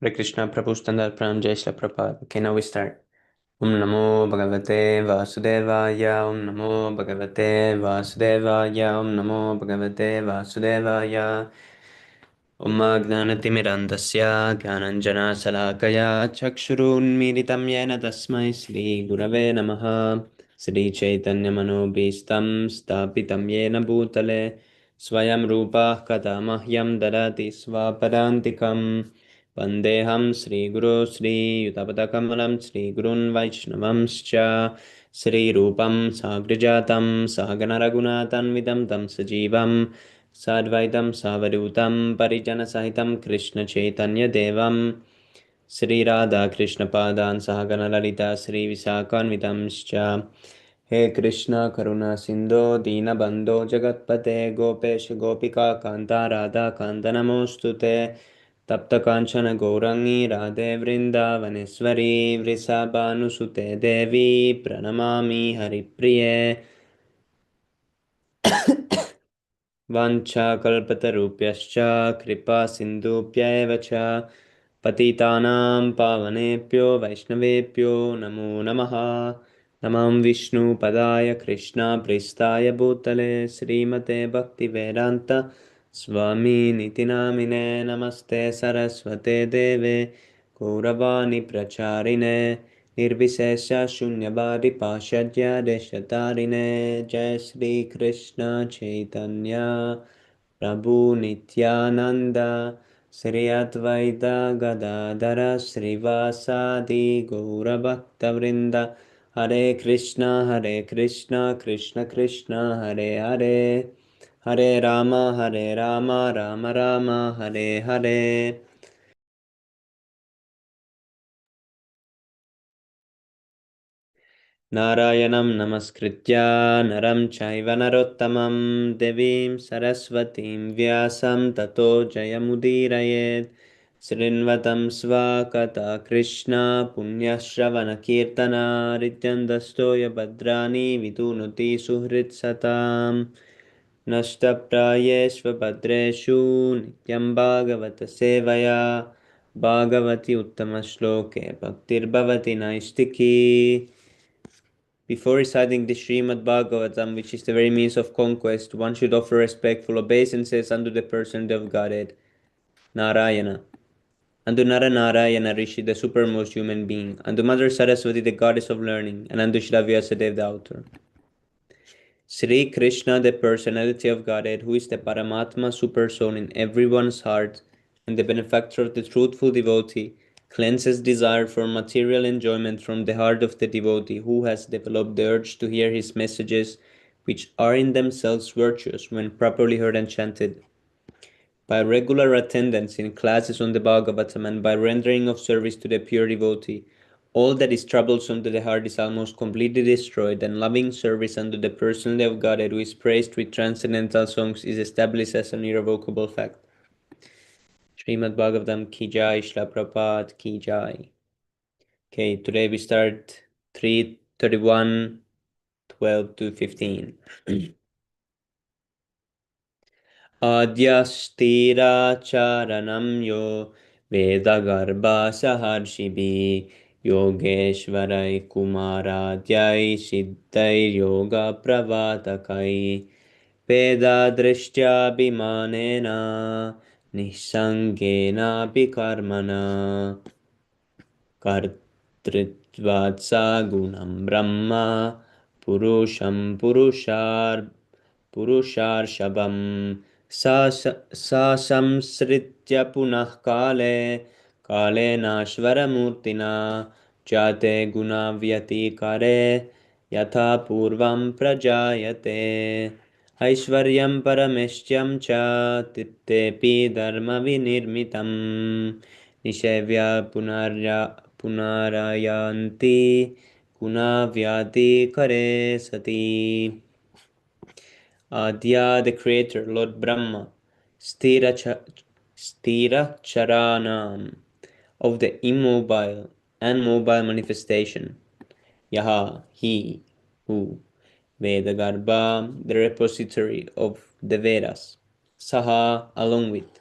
Hare Krishna, Prabhu Standard Pranam, Jai Shri Prabhupada. Okay, now we start. Om Namo Bhagavate Vasudevaya, Om Namo Bhagavate Vasudevaya, Om Namo Bhagavate Vasudevaya. Om Gnanatimirandasya Gyananjana Salakaya Chakshurunmiritam Yena Tasmai Shri Gurave Namaha Shri Chaitanya Manobhistam Stapitam Yena Bhutale Swayam Rupa Kadamahyam Dadati Svapadantikam Vandeham Shri Guru Shri Yutapadakamalam Shri Gurun Vaishnavamscha Shri Rupam Sagrijatam Sahagana Raghunatan Vidam Tam Sajivam Sadvaitam Savadutam Parijana Krishna Chaitanya Devam Sri Radha Krishna Padan Sahagana Lalita Sri Visakanvitamscha He Krishna Karuna Sindho Dina Bandho Jagatpate Gopesh Gopika Kanta Radha Kanta Namostute Tapta Kanchana Gourangi Radhe Vrindavaneshwari Vrisabhanusute Devi Pranamami Haripriye वाञ्छाकल्पतरुभ्यश्च कृपा सिन्धुभ्य एव च पतितानां पावनेभ्यो वैष्णवेभ्यो नमो नमः नमः विष्णुपदाय कृष्णप्रेष्ठाय भूतले श्रीमते भक्तिवेदान्त स्वामिनिति नामिने नमस्ते सरस्वते देवे गौरवाणि प्रचारिणे निर्विशेष शून्यवादी पाश्चात्य देशतारिणे जय श्री कृष्ण चैतन्य प्रभु नित्यानंद श्री अद्वैत गदाधर श्रीवासादि गौरभक्तवृंद हरे कृष्ण कृष्ण कृष्ण हरे हरे हरे राम राम राम हरे हरे नारायणं नमस्कृत्य नरं चैव नरोत्तमं देवीं सरस्वतीं व्यासं ततो जयमुदीरयेत् शृण्वतं स्वकथा कृष्ण पुण्यश्रवणकीर्तनारित्यन्दस्तोय भद्राणि विदुनुति सुहृत्सताम् नष्टप्रायेष्वभद्रेषु नित्यं भागवत सेवया भागवति उत्तमश्लोके भक्तिर्भवति नैष्टिकी. Before reciting the Śrīmad-Bhāgavatam, which is the very means of conquest, one should offer respectful obeisances unto the person of Godhead, Narayana, unto Nara-Narayana Rishi, the supermost human being, unto Mother Saraswati, the goddess of learning, and unto Shri Vyasadeva, the author. Sri Krishna, the personality of Godhead, who is the Paramatma supersoul in everyone's heart, and the benefactor of the truthful devotee, cleanses desire for material enjoyment from the heart of the devotee who has developed the urge to hear his messages, which are in themselves virtuous when properly heard and chanted. By regular attendance in classes on the Bhagavatam and by rendering of service to the pure devotee, all that is troublesome to the heart is almost completely destroyed, and loving service unto the personality of Godhead, who is praised with transcendental songs, is established as an irrevocable fact. Śrīmad-Bhāgavatam ki jai, Śrīla Prabhupada ki jai. Okay, today we start 3:31, 12 to 15. आद्यस्थिराचारणं यो वेदगर्भासहर्षिभिः योगेश्वरै कुमाराद्यै सिद्धैर्योगप्रवातकैः वेददृष्ट्याभिमानेन निःसङ्गेनापि कर्मणा कर्तृत्वात् सगुणं ब्रह्म पुरुषं पुरुषार्षभं संसृत्य पुनः काले कालेनाश्वरमूर्तिना जाते गुणाव्यतिकरे यथा पूर्वं प्रजायते ऐश्वर्यं परमेष्ट्यं च तृप्तेऽपि धर्मविनिर्मितं निषेव्य पुनरायान्ति गुणाव्याधिकरे सति. Adya, the creator, Lord Brahma, Stira Charanam, of the immobile and mobile manifestation, Yaha, he, who, Vedagarbha, the repository of the Vedas, Saha, along with,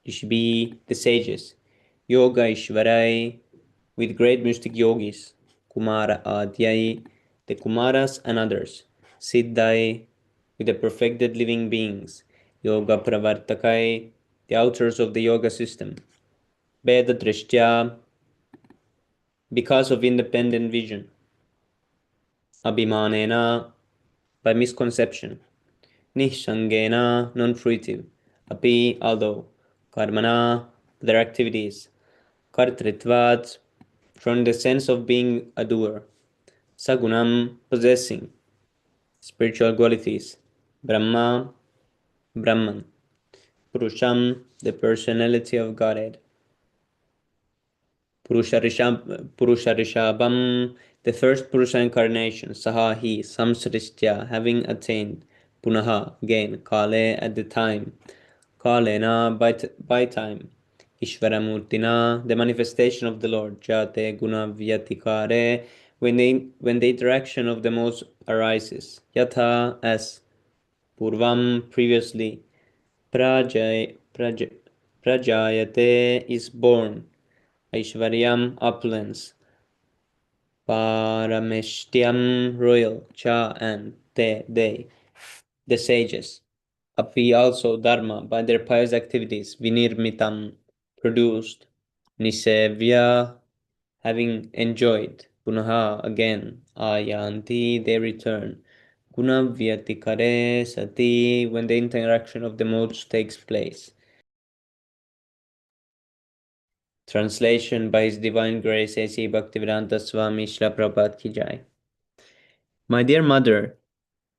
Rishbi, the sages, Yoga Ishvarai, with great mystic yogis, Kumara Adyai, the Kumaras and others, Siddhai, with the perfected living beings, Yoga Pravartakai, the authors of the yoga system, Veda Drishtya, because of independent vision, Abhimanena, by misconception, Nishangena, non-fruitive, Api, although, Karmana, their activities, Kartritvat, from the sense of being a doer, Sagunam, possessing, spiritual qualities, Brahma, Brahman, Purusham, the personality of Godhead, Purusharishabham, the first Purusha incarnation, Saha he, Samsristya, having attained, Punaha, again, Kale, at the time, Kalena, by time, Ishvaramurtina, the manifestation of the Lord, Jate Guna Vyatikare, when the interaction of the modes arises, Yatha, as, Purvam, previously, Prajayate is born, Aishvaryam, opulence, Parameshtyam, royal, Cha and Te, they, the sages. Api also Dharma, by their pious activities, Vinirmitam, produced, Nisevya, having enjoyed, Punaha, again, Ayanti, they return, Guna Vyatikare Sati, when the interaction of the modes takes place. Translation by His Divine Grace A.C. Bhaktivedanta Swami Srila Prabhupada Ki Jai. My dear mother,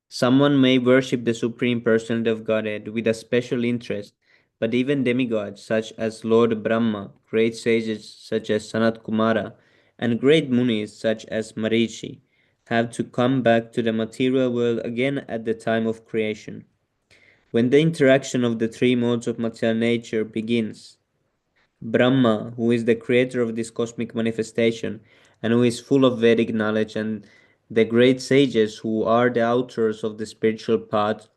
someone may worship the Supreme Personality of Godhead with a special interest, but even demigods such as Lord Brahma, great sages such as Sanat Kumara, and great munis such as Marichi have to come back to the material world again at the time of creation. When the interaction of the three modes of material nature begins, Brahma, who is the creator of this cosmic manifestation and who is full of Vedic knowledge, and the great sages who are the authors of the spiritual path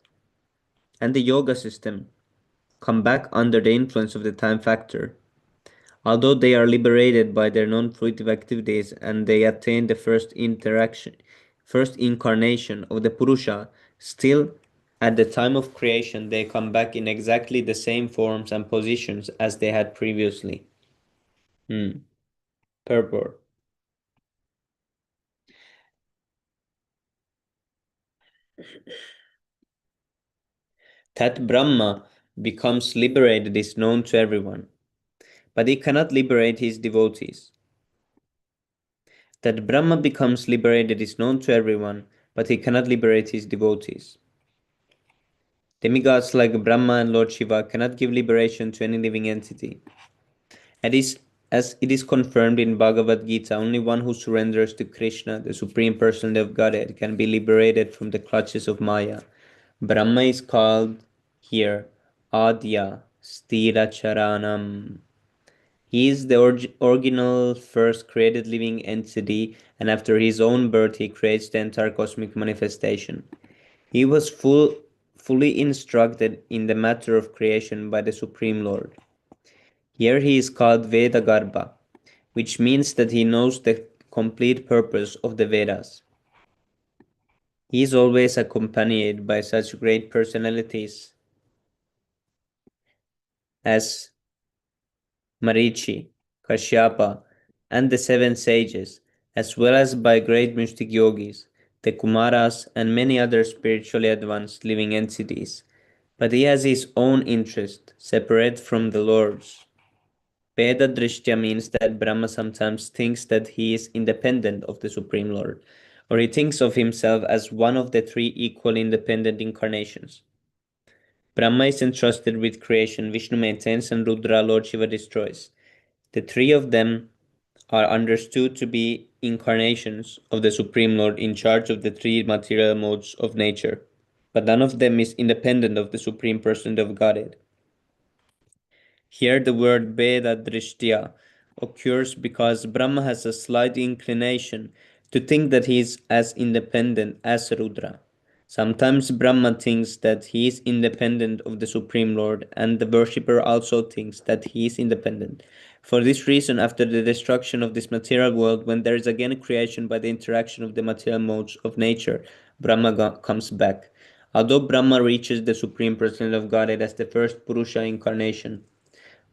and the yoga system, come back under the influence of the time factor. Although they are liberated by their non-fruitive activities and they attain the first incarnation of the Purusha, still at the time of creation they come back in exactly the same forms and positions as they had previously. Purport. That Brahma becomes liberated is known to everyone, but he cannot liberate his devotees. That Brahma becomes liberated is known to everyone, but he cannot liberate his devotees. Demigods like Brahma and Lord Shiva cannot give liberation to any living entity. As it is confirmed in Bhagavad Gita, only one who surrenders to Krishna, the Supreme Personality of Godhead, can be liberated from the clutches of Maya. Brahma is called here Adya Stiracharanam. He is the original first created living entity, and after his own birth, he creates the entire cosmic manifestation. He was fully instructed in the matter of creation by the Supreme Lord. Here he is called Vedagarbha, which means that he knows the complete purpose of the Vedas. He is always accompanied by such great personalities as Marichi, Kashyapa, and the seven sages, as well as by great mystic yogis, the Kumaras, and many other spiritually advanced living entities. But he has his own interest, separate from the Lord's. Veda Drishtya means that Brahma sometimes thinks that he is independent of the Supreme Lord, or he thinks of himself as one of the three equal independent incarnations. Brahma is entrusted with creation, Vishnu maintains, and Rudra, Lord Shiva, destroys. The three of them are understood to be incarnations of the Supreme Lord in charge of the three material modes of nature, but none of them is independent of the Supreme Person of Godhead. Here the word Veda Drishtya occurs because Brahma has a slight inclination to think that he is as independent as Rudra. Sometimes Brahma thinks that he is independent of the Supreme Lord, and the worshipper also thinks that he is independent. For this reason, after the destruction of this material world, when there is again a creation by the interaction of the material modes of nature, Brahma comes back. Although Brahma reaches the Supreme Personality of Godhead as the first Purusha incarnation,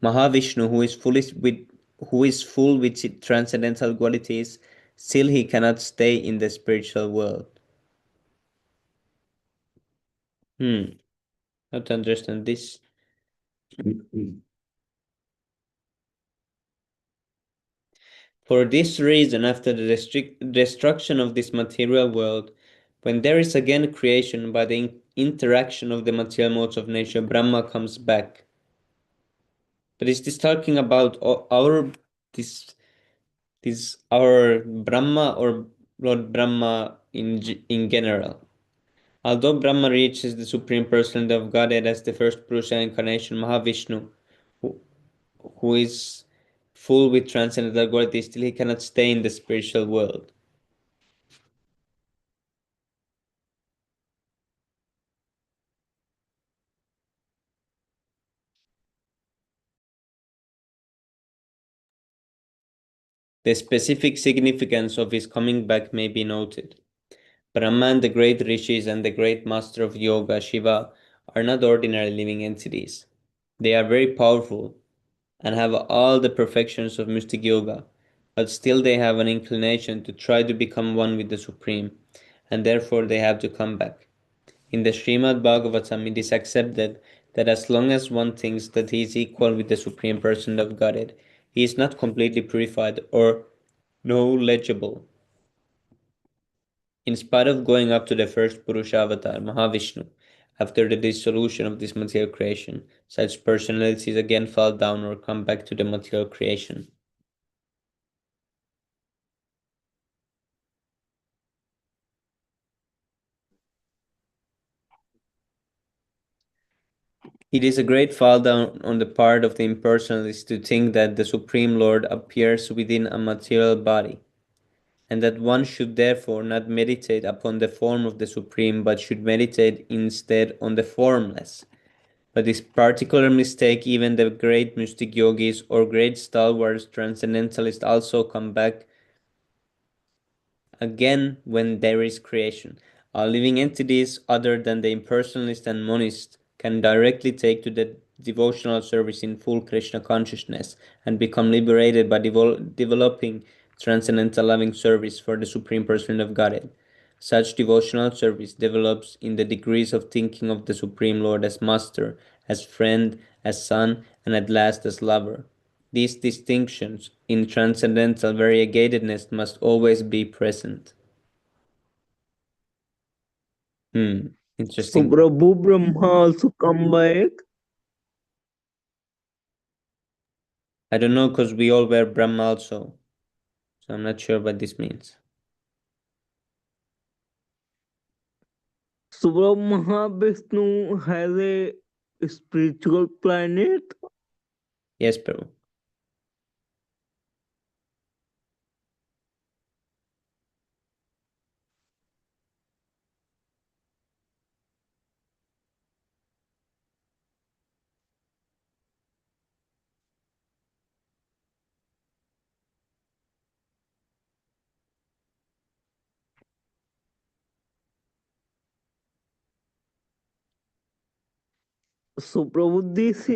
Mahavishnu, who is full with transcendental qualities, still he cannot stay in the spiritual world. How to understand this? For this reason, after the destruction of this material world, when there is again creation by the interaction of the material modes of nature, Brahma comes back. But is this talking about this our Brahma or Lord Brahma in general? Although Brahma reaches the Supreme Personality of Godhead as the first Purusha incarnation, Mahavishnu, who, who is full with transcendental qualities, still he cannot stay in the spiritual world. The specific significance of his coming back may be noted. Brahman, the great rishis, and the great master of yoga, Shiva, are not ordinary living entities. They are very powerful and have all the perfections of mystic yoga, but still they have an inclination to try to become one with the Supreme, and therefore they have to come back. In the Śrīmad-Bhāgavatam, it is accepted that as long as one thinks that he is equal with the Supreme Person of Godhead, he is not completely purified or knowledgeable. In spite of going up to the first Purusha avatar, Mahavishnu, after the dissolution of this material creation, such personalities again fall down or come back to the material creation. It is a great fall down on the part of the impersonalists to think that the Supreme Lord appears within a material body, and that one should therefore not meditate upon the form of the Supreme, but should meditate instead on the formless. But this particular mistake, even the great mystic yogis or great stalwarts transcendentalists also come back again when there is creation. All living entities other than the impersonalist and monist can directly take to the devotional service in full Krishna consciousness and become liberated by developing transcendental loving service for the Supreme Person of Godhead. Such devotional service develops in the degrees of thinking of the Supreme Lord as Master, as Friend, as Son, and at last as Lover. These distinctions in transcendental variegatedness must always be present. So Interesting. Prabhu Brahma also come back. I don't know because we all wear Brahma also. So I'm not sure what this means. So Brahma Vishnu has a spiritual planet. Yes, Prabhu. So Prabhu, this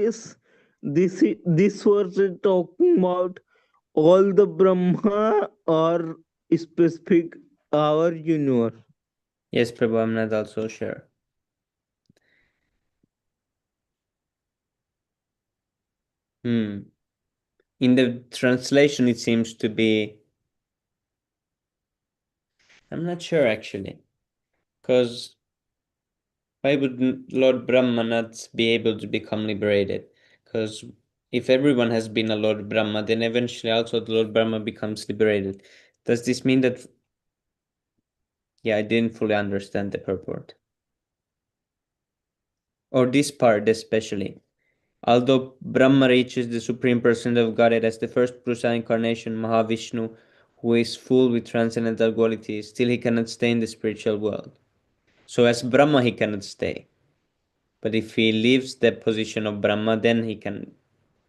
was talking about all the Brahma or specific our universe. Yes, Prabhu, I'm not also sure. In the translation, it seems to be. I'm not sure actually. Because why would Lord Brahma not be able to become liberated? Because if everyone has been a Lord Brahma, then eventually also the Lord Brahma becomes liberated. Does this mean that? Yeah, I didn't fully understand the purport. Or this part especially. Although Brahma reaches the Supreme Person of Godhead as the first Purusha incarnation, Mahavishnu, who is full with transcendental qualities, still he cannot stay in the spiritual world. So as Brahma he cannot stay. But if he leaves the position of Brahma, then he can.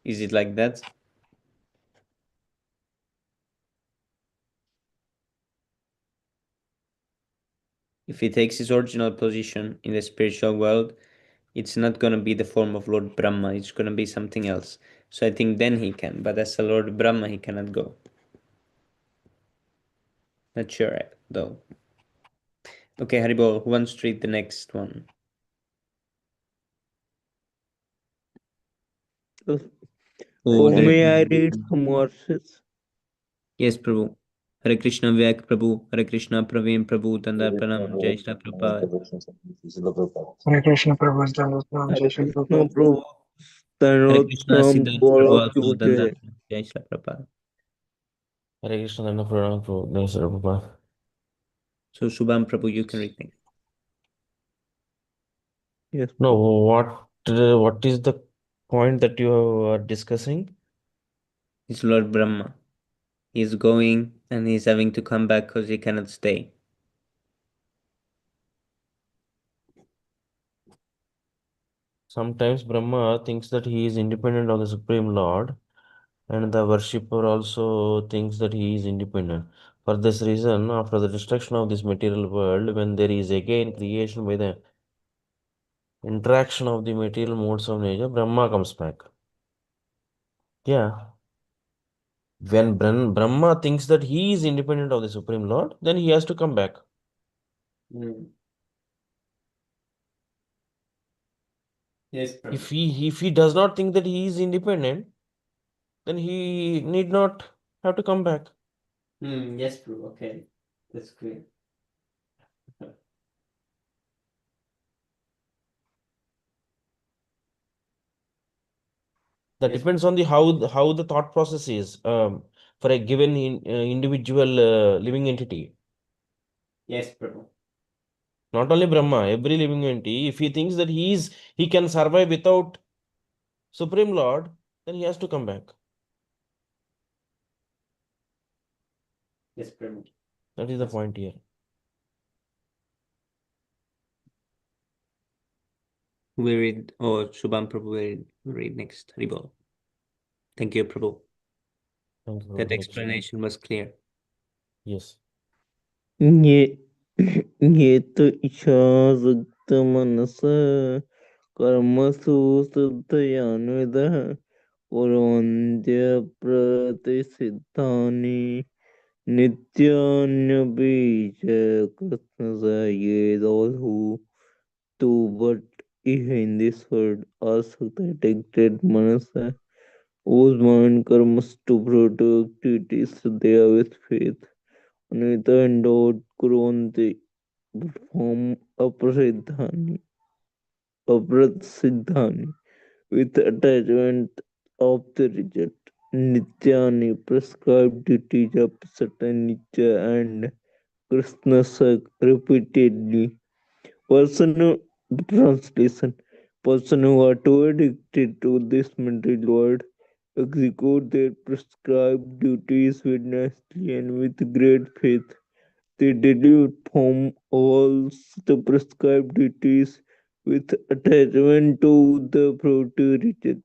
Is it like that? If he takes his original position in the spiritual world, it's not going to be the form of Lord Brahma, it's going to be something else. So I think then he can, but as a Lord Brahma, he cannot go. Not sure though. Okay, Haribol, who wants to read the next one? Oh, may I read some verses? Yes, Prabhu. Hare Krishna Vyak Prabhu, Hare Krishna Praveen Prabhu, Tanda Pranam, Jai Shri Prabhupada. Hare Krishna Prabhu, Namaskar, Jai Hare Shri Krishna Prabhupada. Prabhu, Hare Krishna Tanottam Siddhartha Gaurav Prabhu, also Tanda Jai. Pranam, Jai Shri Prabhupada. Hare Krishna Dana Pranam Prabhu, Jai Shri Prabhupada. So Shubham Prabhu, you can read next. Yes. No, what is the point that you are discussing? It's Lord Brahma. He's going and he's having to come back because he cannot stay. Sometimes Brahma thinks that he is independent of the Supreme Lord, and the worshipper also thinks that he is independent. For this reason, after the destruction of this material world, when there is again creation by the interaction of the material modes of nature, Brahma comes back. Yeah. When Brahma thinks that he is independent of the Supreme Lord, then he has to come back. Yes, If he does not think that he is independent, then he need not have to come back. Yes, Prabhu. Okay, that's great. That Yes. depends on the how the thought process is for a given individual living entity. Yes, Prabhu. Not only Brahma, every living entity, if he thinks that he can survive without Supreme Lord, then he has to come back. Yes, Prabhu. That is the point here. We read, or Shubham Prabhu will read next. Haribol. Thank you, Prabhu. Thank you, That Hare Krishna. explanation was clear. Yes. ये ये तो इच्छासक्त मनस कर्मसु सिद्धयान्वितः कुर्वन्त्य प्रतिसिद्धानि नित्यान्यपि च कृष्णस्य ये those who do but in this world are addicted manasa whose mind comes to product activities there with faith. Anita endowed Kurvanti perform Aprasiddhani with attachment of the result. Nityani prescribed duties of certain nature and Krishna repeatedly. Person translation. Person who are too addicted to this material world execute their prescribed duties with nicely and with great faith. They deliver from all the prescribed duties with attachment to the priorities.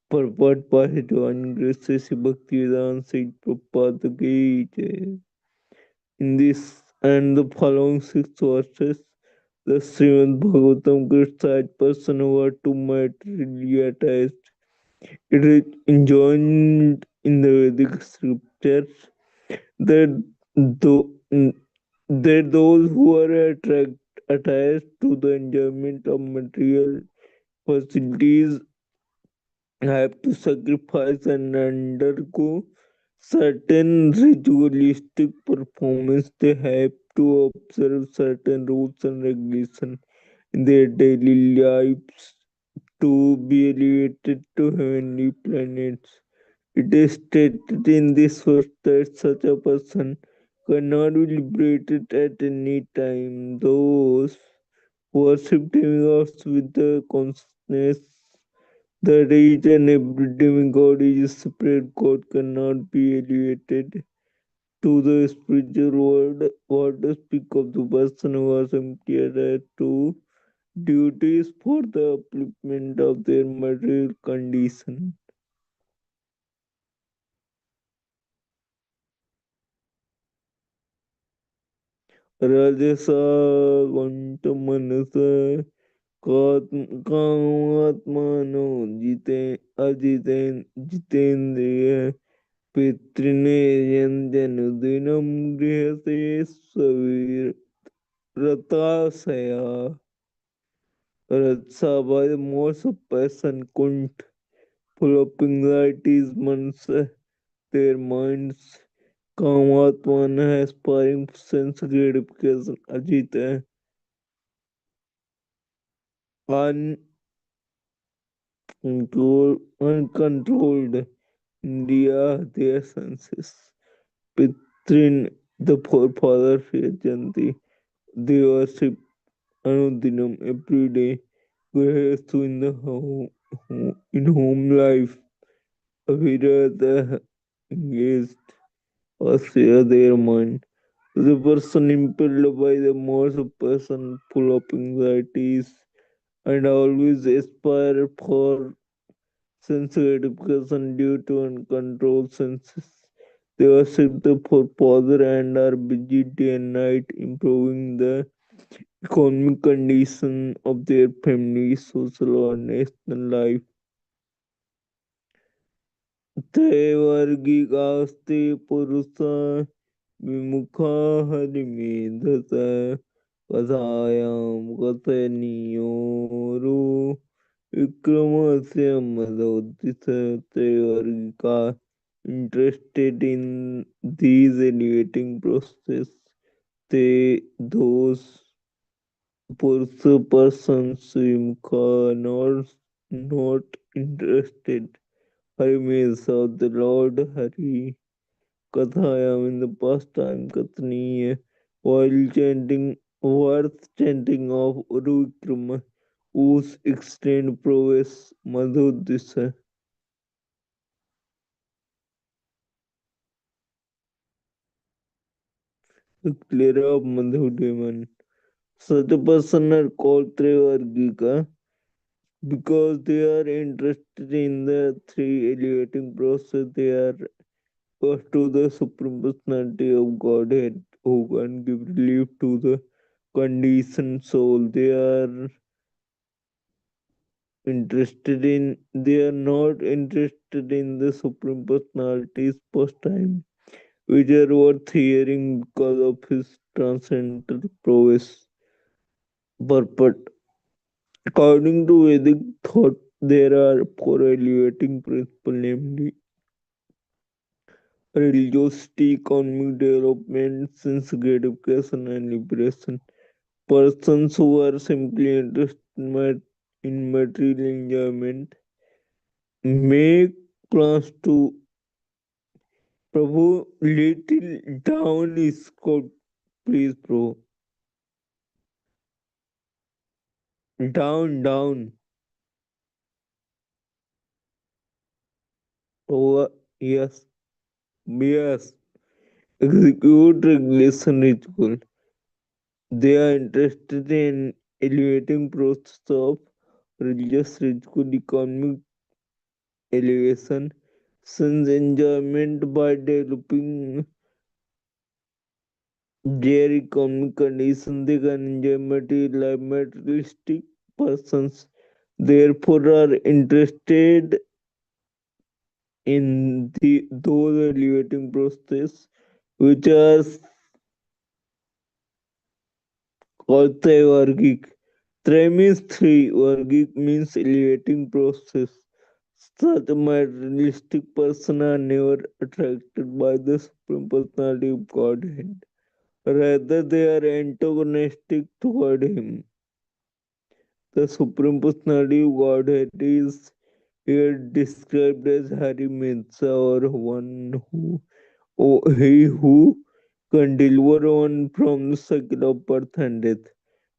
Purport by Divine Grace Sri Bhaktivedanta Saint Prabhupada Ki Jai. In this and the following six verses, the Śrīmad-Bhāgavatam criticized person who are too materially attached. It is enjoined in the Vedic scriptures that those who are attached to the enjoyment of material facilities have to sacrifice and undergo certain ritualistic performance. They have to observe certain rules and regulations in their daily lives to be elevated to heavenly planets. It is stated in this verse that such a person cannot be liberated at any time. Those who worship demigods with the consciousness that each and every demigod is a separate god cannot be elevated to the spiritual world. What to speak of the person who was empty to duties for the upliftment of their material condition. Rajasa Ganta Manasa कामात्मानो जिते अजितेन जितेन्द्रिय पितृने यंजनुदिनं गृहते स्ववीरतासया Ratsa by the most of person couldn't full of anxieties months their minds Kamatman aspiring sense gratification Ajita uncontrolled India, their senses. Pitrin, the forefather Jayanti, they worship Anudinam every day. Grahastu in the in home life. Avira the engaged or share their mind. The person impelled by the most person full of anxieties and always aspire for sense gratification due to uncontrolled senses. They worship the father and are busy day and night improving the economic condition of their family, social or national life. त्रैवर्गिकास्ते पुरुषा विमुखा हरिमेधसा कथायां कथनीयोरु विक्रमस्य मदोदित त्रैवर्गिका interested in these elevating process they those persons not interested Hari means of the Lord Hari Kathayam in the pastime Kathaniya while chanting worth chanting of Uruvikrama whose extend prowess Madhudisa. The clear of Madhudevan. Such a person are called Trivargika because they are interested in the three elevating process. They are first to the Supreme Personality of Godhead who can give relief to the conditioned soul. They are not interested in the Supreme Personality's pastime, which are worth hearing because of his transcendental prowess. Purport. According to Vedic thought, there are four elevating principles, namely religiosity, economic development, sense gratification, and liberation. Persons who are simply interested in material enjoyment make plans to Prabhu little down is called please bro. Down. Over yes. Yes. Execute regulation ritual. They are interested in elevating process of religious ritual economic elevation, sense enjoyment by developing their economic condition. They can enjoy materialistic persons, therefore are interested in those elevating process which are called Traivargic. Trai means three, Vargic means elevating process. Such materialistic persons are never attracted by the Supreme Personality of Godhead. Rather, they are antagonistic toward Him. The Supreme Personality of Godhead is here described as Hari Metsa or one who, he who can deliver one from the cycle of birth and death.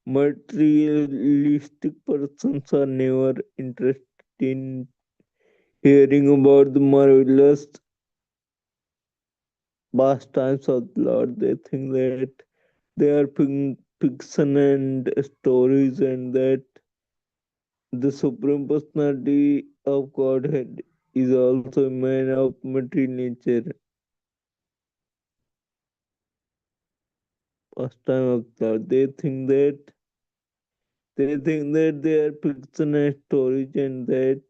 Materialistic persons are never interested in hearing about the marvelous pastimes of the Lord. They think that they are fiction and stories, and that the Supreme Personality of Godhead is also a man of material nature. pastime of God. They think that they are fictional stories and that.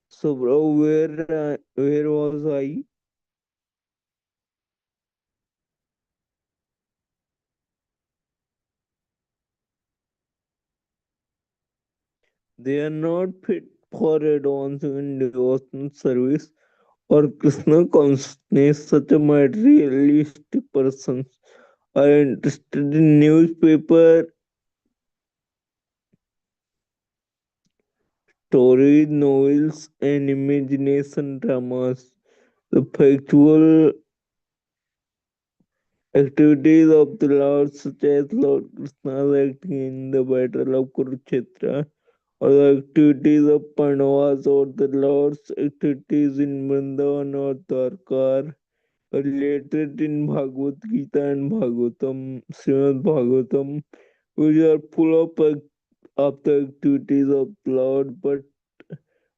So, bro, where was I? They are not fit for advanced in devotional service or Krishna consciousness. Such a materialistic persons are interested in newspaper stories, novels, and imagination dramas. The factual activities of the Lord, such as Lord Krishna's acting in the battle of Kurukshetra, or the activities of Pandavas, or the Lord's activities in Vrindavan or Dwarka, are related in Bhagavad Gita and Bhagavatam, Śrīmad-Bhāgavatam, which are full of the activities of Lord, but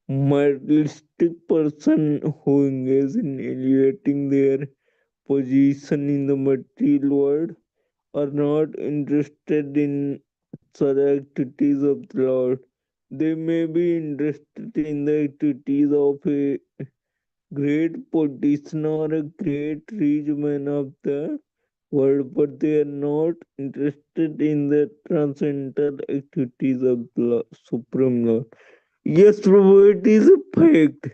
materialistic person who engage in elevating their position in the material world are not interested in such activities of the Lord. They may be interested in the activities of a great politician or a great rich man of the world, but they are not interested in the transcendental activities of the Supreme Lord. Yes, Prabhu, it is a fact.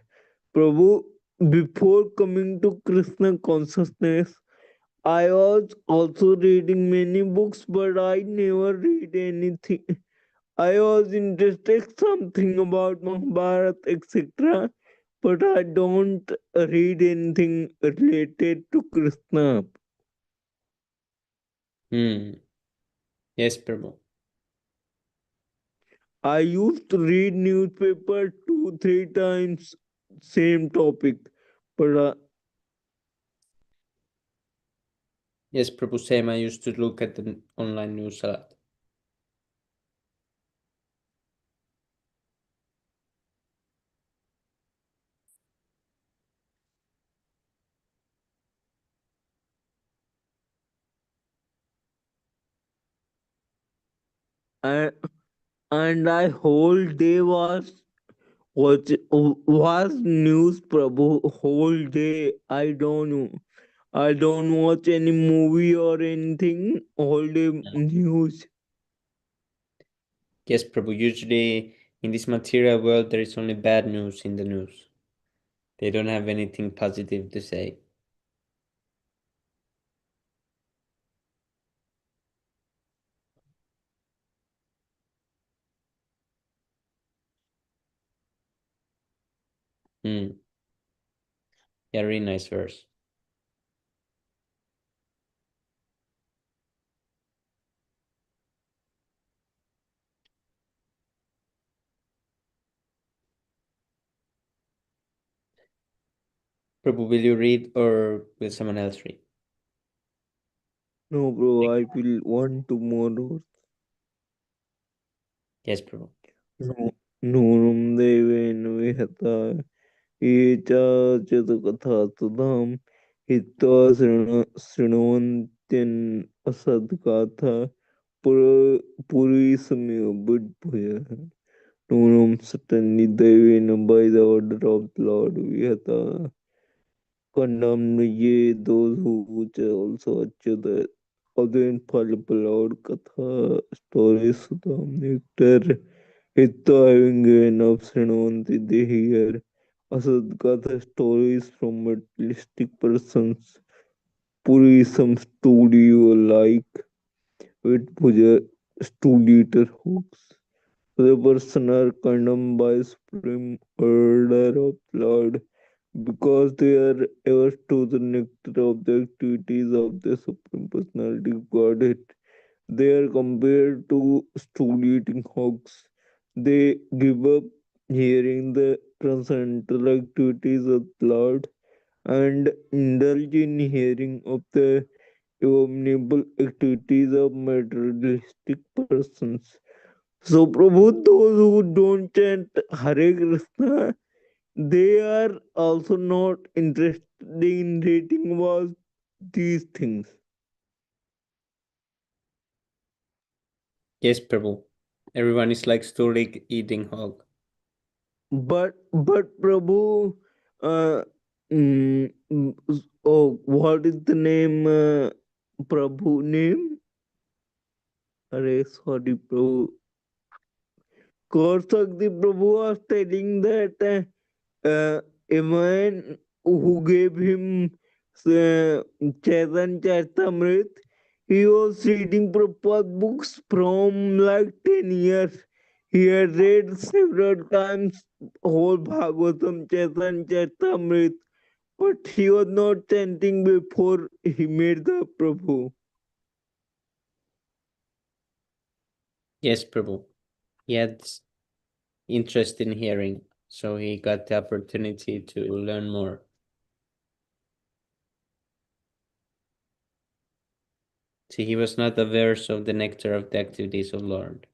Prabhu, before coming to Krishna consciousness, I was also reading many books, but I never read anything. I was interested something about Mahabharata, etc., but I don't read anything related to Krishna. Yes, Prabhu. I used to read newspaper 2-3 times, same topic, but Yes, Prabhu, same. I used to look at the online news a lot. I whole day was news, Prabhu. Whole day I don't know. I don't watch any movie or anything. All day news. Yes, Prabhu. Usually in this material world, there is only bad news in the news. They don't have anything positive to say. Yeah, really nice verse. Prabhu, will you read or will someone else read? No, bro, I will want tomorrow. Yes, Prabhu. नूनं देवेन विहता ये च कथातुधाम हित्वा शृण्वन्त्यन् असद्गाथा पुरीसमेव बुद्भुजः. Nunam certainly Devena by the order of the Lord Vihata condemned ye those who also achieve the other infallible Lord Katha stories Sudham nectar Hitta having enough Srinovanti they hear Asad Katha stories from materialistic persons Puri some studio like with Puja studiator hooks. The person are condemned by supreme order of Lord because they are ever to the nectar of the activities of the Supreme Personality of Godhead. They are compared to stool eating hogs. They give up hearing the transcendental activities of the Lord and indulge in hearing of the abominable activities of materialistic persons. So, Prabhu, those who don't chant Hare Krishna, they are also not interested in reading about these things. Yes, Prabhu. Everyone is like slowly eating hog. But Prabhu, what is the name? Prabhu name? Arey, sorry, Prabhu. Kaursakti Prabhu was telling that a man who gave him Chaitan Charitamrit, he was reading Prabhupada books from like 10 years. He had read several times whole Bhagavatam, Chaitan Charitamrit, but he was not chanting before he met the Prabhu. Yes, Prabhu. He had interest in hearing, so he got the opportunity to learn more. See, he was not averse of the nectar of the activities of Lord.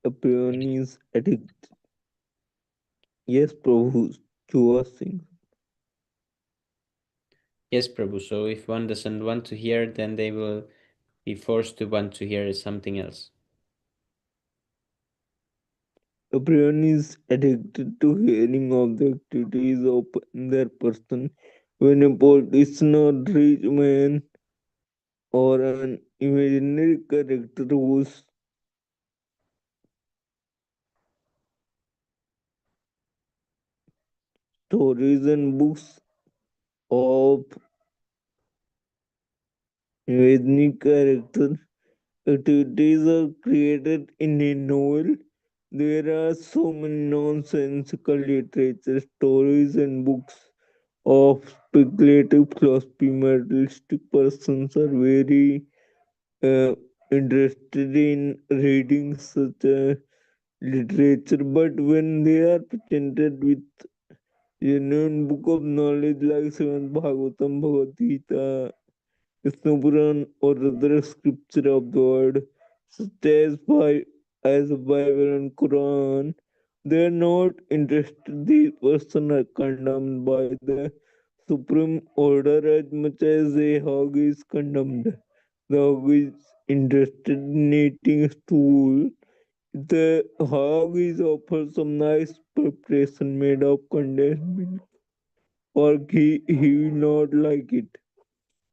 Everyone is addicted. Yes, Prabhu, you was saying. Yes, Prabhu. So if one doesn't want to hear, then they will be forced to want to hear something else. Everyone is addicted to hearing of the activities of their person. When a politician or rich man or an imaginary character whose stories and books of imaginary character activities are created in a novel, there are so many nonsensical literature stories and books of speculative philosophy. Materialistic persons are very uh, interested in reading such literature, but when they are presented with genuine book of knowledge like Śrīmad-Bhāgavatam, Bhagavad Gita, Vishnu Puran, or other scripture of the word, such as Bible and Quran, they are not interested. These persons are condemned by the supreme order as much as a hog is condemned. The hog is interested in eating stool. The hog is offered some nice preparation made of condensed milk or ghee. He will not like it.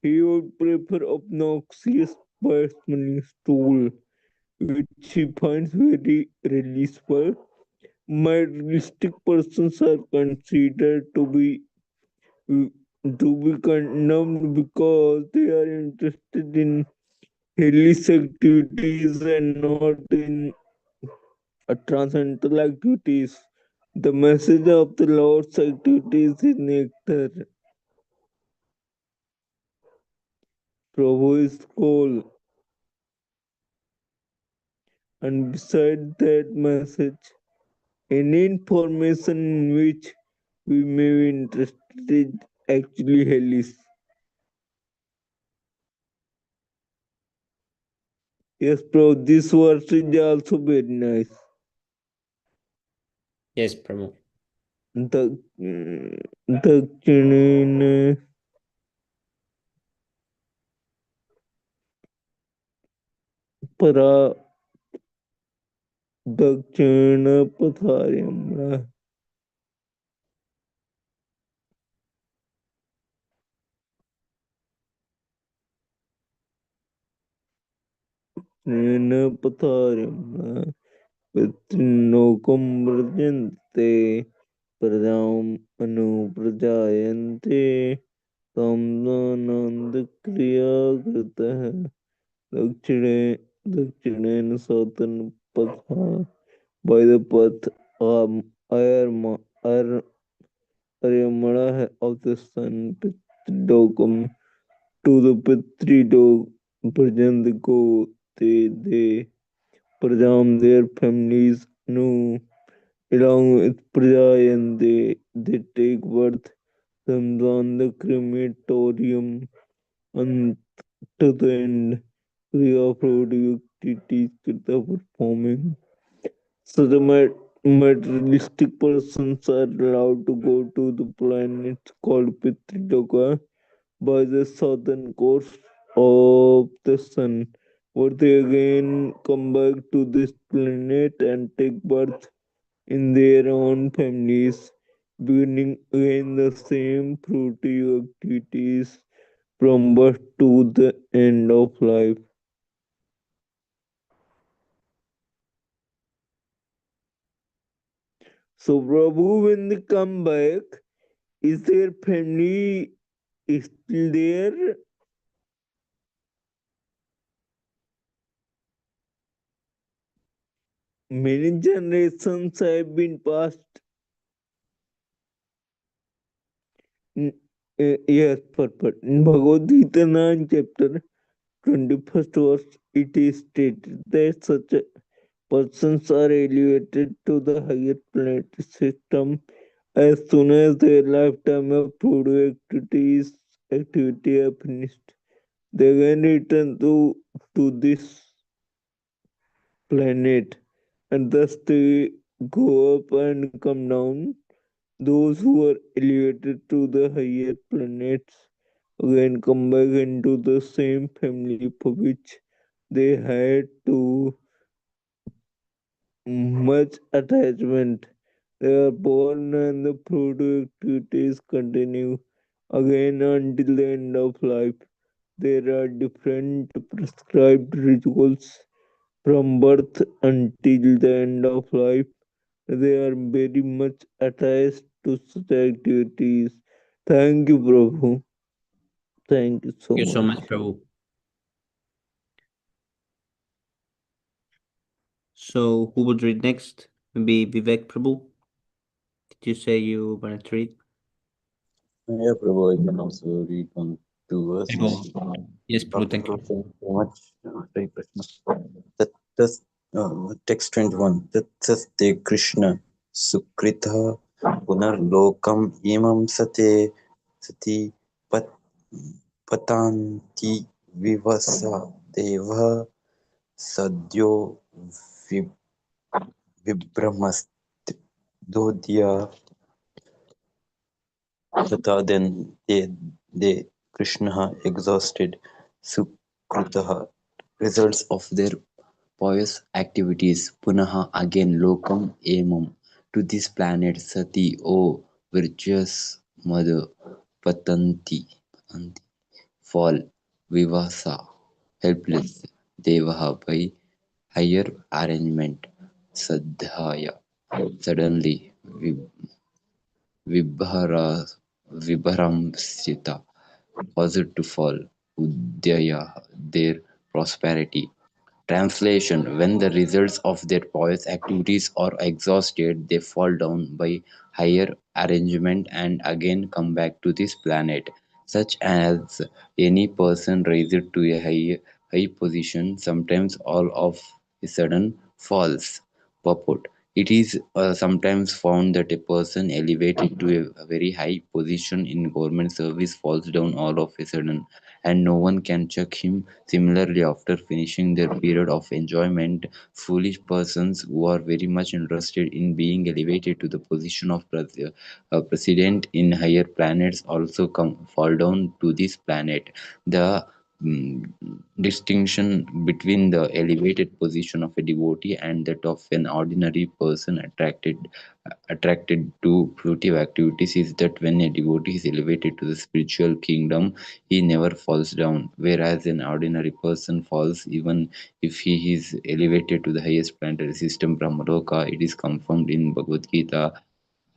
He would prefer obnoxious personal stool, which he finds very releaseful. Materialistic persons are considered to be condemned because they are interested in hellish activities and not in transcendental activities. The message of the Lord's activities is nectar. Prabhu is goal. And beside that message, any information in which we may be interested is actually hellish. Yes, bro, this verse is also very nice. Yes, Prabhu. Dakshineन para dakshina patharyam nena patharyam pitrinokum vrjante pradam anuprajayante tamdanand kriya kritah dakshine dakshineन southern patha by the path Ayarma Aryamana of the sun Pitridogam to the Pitridog Prajan go they Prajam their families knew along with Praja, and they take birth comes on the crematorium and to the end we of activities Kirta performing. So the materialistic persons are allowed to go to the planet called Pitriloka by the southern coast of the sun, where they again come back to this planet and take birth in their own families, beginning again the same fruity activities from birth to the end of life. So, Prabhu, when they come back, is their family still there? Many generations have been passed. Yes, purpose. In Bhagavad Gita 9 chapter 21st verse, it is stated that such persons are elevated to the higher planetary system as soon as their lifetime of activity are finished. They can return to this planet and thus they go up and come down. Those who are elevated to the higher planets again come back into the same family for which they had to much attachment. They are born and the productivities continue again until the end of life. There are different prescribed rituals from birth until the end of life. They are very much attached to such activities. Thank you, Prabhu. Thank you so Thank you so much. much, Prabhu. So, who would read next? Maybe Vivek Prabhu? Did you say you wanted to read? Yeah, Prabhu, I can also read 1, 2 verses. Yes, Prabhu, thank you. Thank you so much. Hare Krishna. That does text 21. That says Te Krishna Sukritha Punarlokam Imam Sate Sati Pat Patanti Vivasa Deva Sadyo Vib Vibramastodya Tata then they Krishna exhausted Sukritaha results of their pious activities punaha again lokam emam to this planet sati O virtuous mother patanti fall vivasa helpless devaha by higher arrangement sadhaya suddenly vibhara vibharamsita caused to fall udaya their prosperity. Translation: when the results of their pious activities are exhausted, they fall down by higher arrangement and again come back to this planet, such as any person raised to a high position, sometimes all of a sudden falls. Purport: it is sometimes found that a person elevated to a very high position in government service falls down all of a sudden, and no one can check him. Similarly, after finishing their period of enjoyment, foolish persons who are very much interested in being elevated to the position of president in higher planets also fall down to this planet. The mm, distinction between the elevated position of a devotee and that of an ordinary person attracted to fruitive activities is that when a devotee is elevated to the spiritual kingdom, he never falls down, whereas an ordinary person falls even if he is elevated to the highest planetary system, Brahmaloka. It is confirmed in Bhagavad Gita,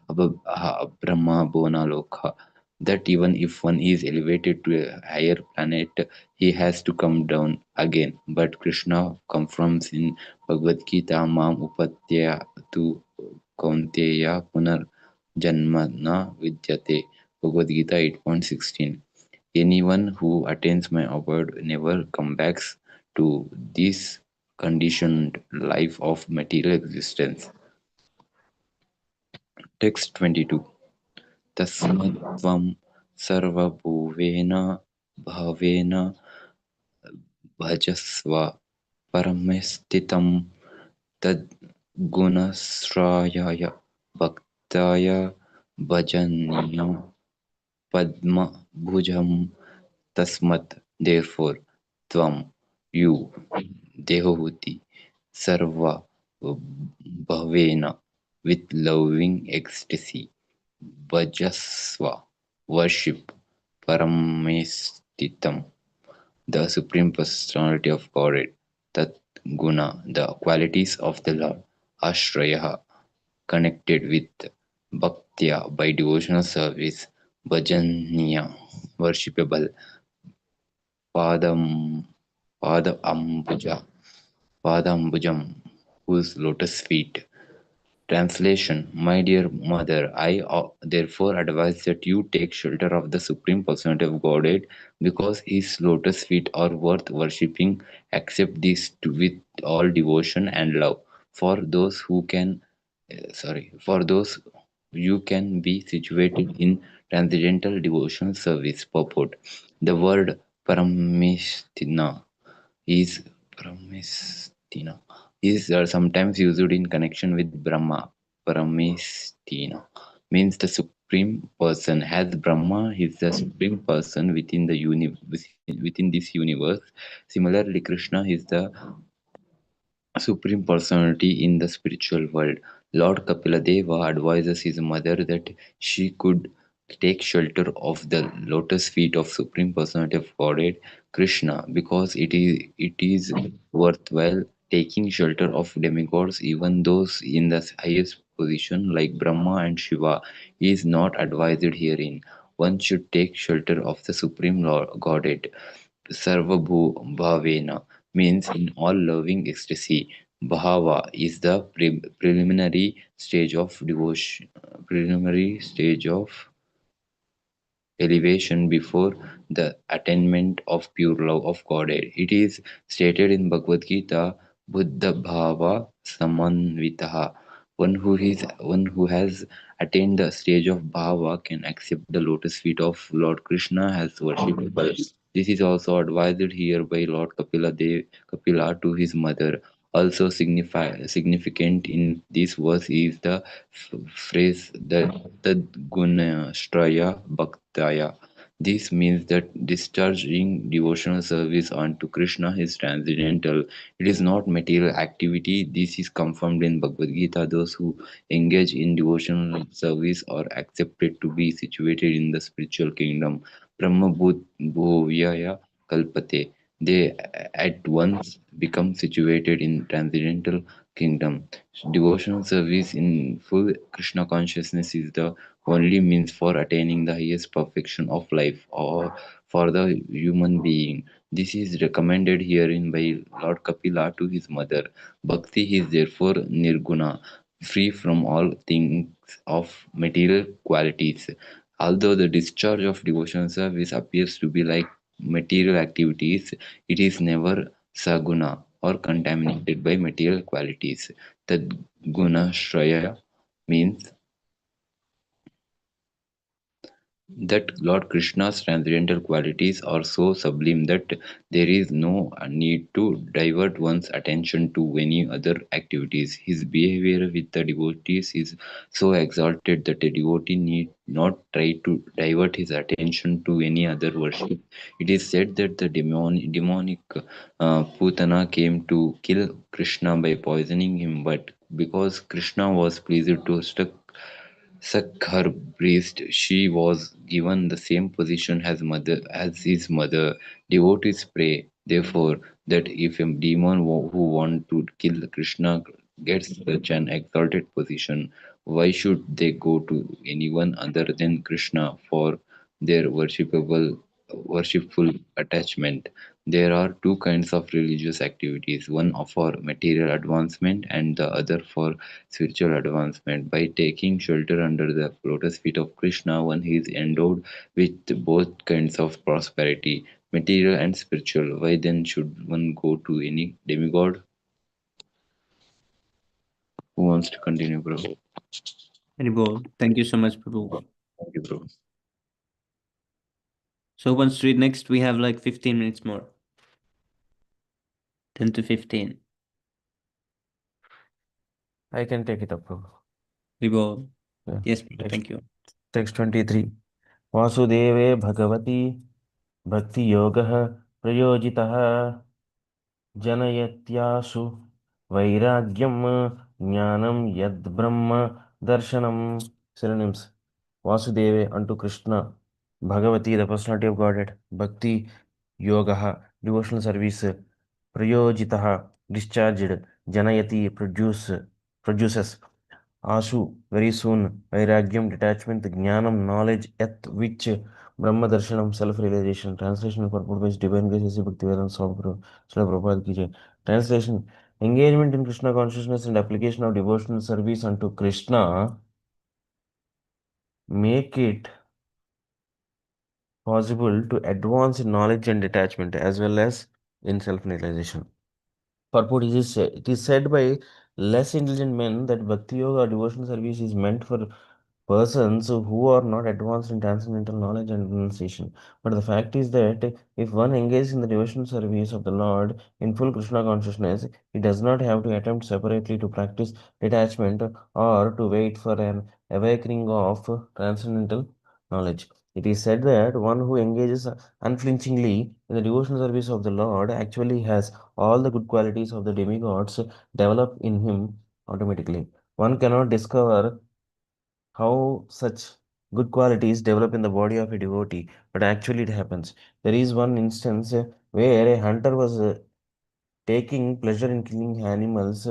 Brahma Bhuvanaloka, that even if one is elevated to a higher planet, he has to come down again. But Krishna confirms in Bhagavad Gita, Mam Upatya tu Kaunteya Punar Janmana Vidyate. Bhagavad Gita 8.16. Anyone who attains my abode never comes back to this conditioned life of material existence. Text 22. Tasmatvam sarvabhuvena bhavena bhajasva paramesthitam tad gunasrayaya bhaktaya bhajaniyam padma bhujam tasmat. Therefore, tvam, you, Devahuti, sarva bhavena, with loving ecstasy, bhajasva, worship, paramestitam, the Supreme Personality of Godhead, tat guna, the qualities of the Lord, ashraya, connected with bhaktya by devotional service, bhajaniya, worshipable, padam, padambujam, whose lotus feet. Translation: My dear mother, I therefore advise that you take shelter of the Supreme Personality of Godhead, because His lotus feet are worth worshipping. Accept these with all devotion and love. For those who can, for those you can be situated in transcendental devotional service. Purport: The word Paramishtina is Paramestina is sometimes used in connection with Brahma. Paramestina means the supreme person. As Brahma is the supreme person within the within this universe, similarly Krishna is the supreme personality in the spiritual world. Lord Kapiladeva advises his mother that she could take shelter of the lotus feet of Supreme Personality of Godhead Krishna, because it is worthwhile taking shelter of demigods, even those in the highest position like Brahma and Shiva is not advised herein. One should take shelter of the Supreme Lord Godhead. Sarvabhavena means in all loving ecstasy. Bhava is the preliminary stage of devotion, preliminary stage of elevation before the attainment of pure love of Godhead. It is stated in Bhagavad Gita, Buddha Bhava Samanvitaha. One who has attained the stage of Bhava can accept the lotus feet of Lord Krishna as worshipable. This is also advised here by Lord Kapila to his mother. Also significant in this verse is the phrase that Tadgunashraya Bhaktaya. This means that discharging devotional service unto Krishna is transcendental. It is not material activity. This is confirmed in Bhagavad Gita. Those who engage in devotional service are accepted to be situated in the spiritual kingdom. Brahma Bhuvyaya Kalpate. They at once become situated in transcendental kingdom. Devotional service in full Krishna consciousness is the only means for attaining the highest perfection of life or for the human being. This is recommended herein by Lord Kapila to his mother. Bhakti is therefore nirguna, free from all things of material qualities. Although the discharge of devotional service appears to be like material activities, it is never saguna or contaminated by material qualities. Tadgunashraya means that Lord Krishna's transcendental qualities are so sublime that there is no need to divert one's attention to any other activities. His behavior with the devotees is so exalted that a devotee need not try to divert his attention to any other worship. It is said that the demonic Putana came to kill Krishna by poisoning him, but because Krishna was pleased to suck her breast, she was given the same position as his mother. Devotees pray, therefore, that if a demon who want to kill Krishna gets such an exalted position, why should they go to anyone other than Krishna for their worshipful attachment? There are two kinds of religious activities, one for material advancement and the other for spiritual advancement. By taking shelter under the lotus feet of Krishna, one is endowed with both kinds of prosperity, material and spiritual. Why then should one go to any demigod? Who wants to continue, bro? Very well. Thank you so much, Prabhu. Thank you, bro. So once read next, we have like 15 minutes more. 10 to 15. I can take it up, Prabhu. Very well. Yeah. Yes, Prabhu. Text, Thank you. text 23. वासुदेवे Bhagwati भक्तियोगः प्रयोजितः जनयत्याशु वैराग्यं ज्ञानं यद्ब्रह्म darshanam. Synonyms: Vasudeva unto Krishna, Bhagavati, the personality of Godhead, Bhakti, Yogaha, devotional service, Prayojitaha, discharged, Janayati, produces, Ashu, very soon, Vairagyam, detachment, Jnanam, knowledge, Yat, which, Brahma Darshanam, self-realization. Translation for purpose, divine grace, is Bhaktivedanta Swami Srila Prabhupada ki jai. Translation: engagement in Krishna consciousness and application of devotional service unto Krishna make it possible to advance in knowledge and detachment as well as in self-realization. Purport: it is said by less intelligent men that Bhakti Yoga or devotional service is meant for persons who are not advanced in transcendental knowledge and renunciation. But the fact is that if one engages in the devotional service of the Lord in full Krishna consciousness, he does not have to attempt separately to practice detachment or to wait for an awakening of transcendental knowledge. It is said that one who engages unflinchingly in the devotional service of the Lord actually has all the good qualities of the demigods develop in him automatically. One cannot discover how such good qualities develop in the body of a devotee, but actually it happens. There is one instance where a hunter was taking pleasure in killing animals,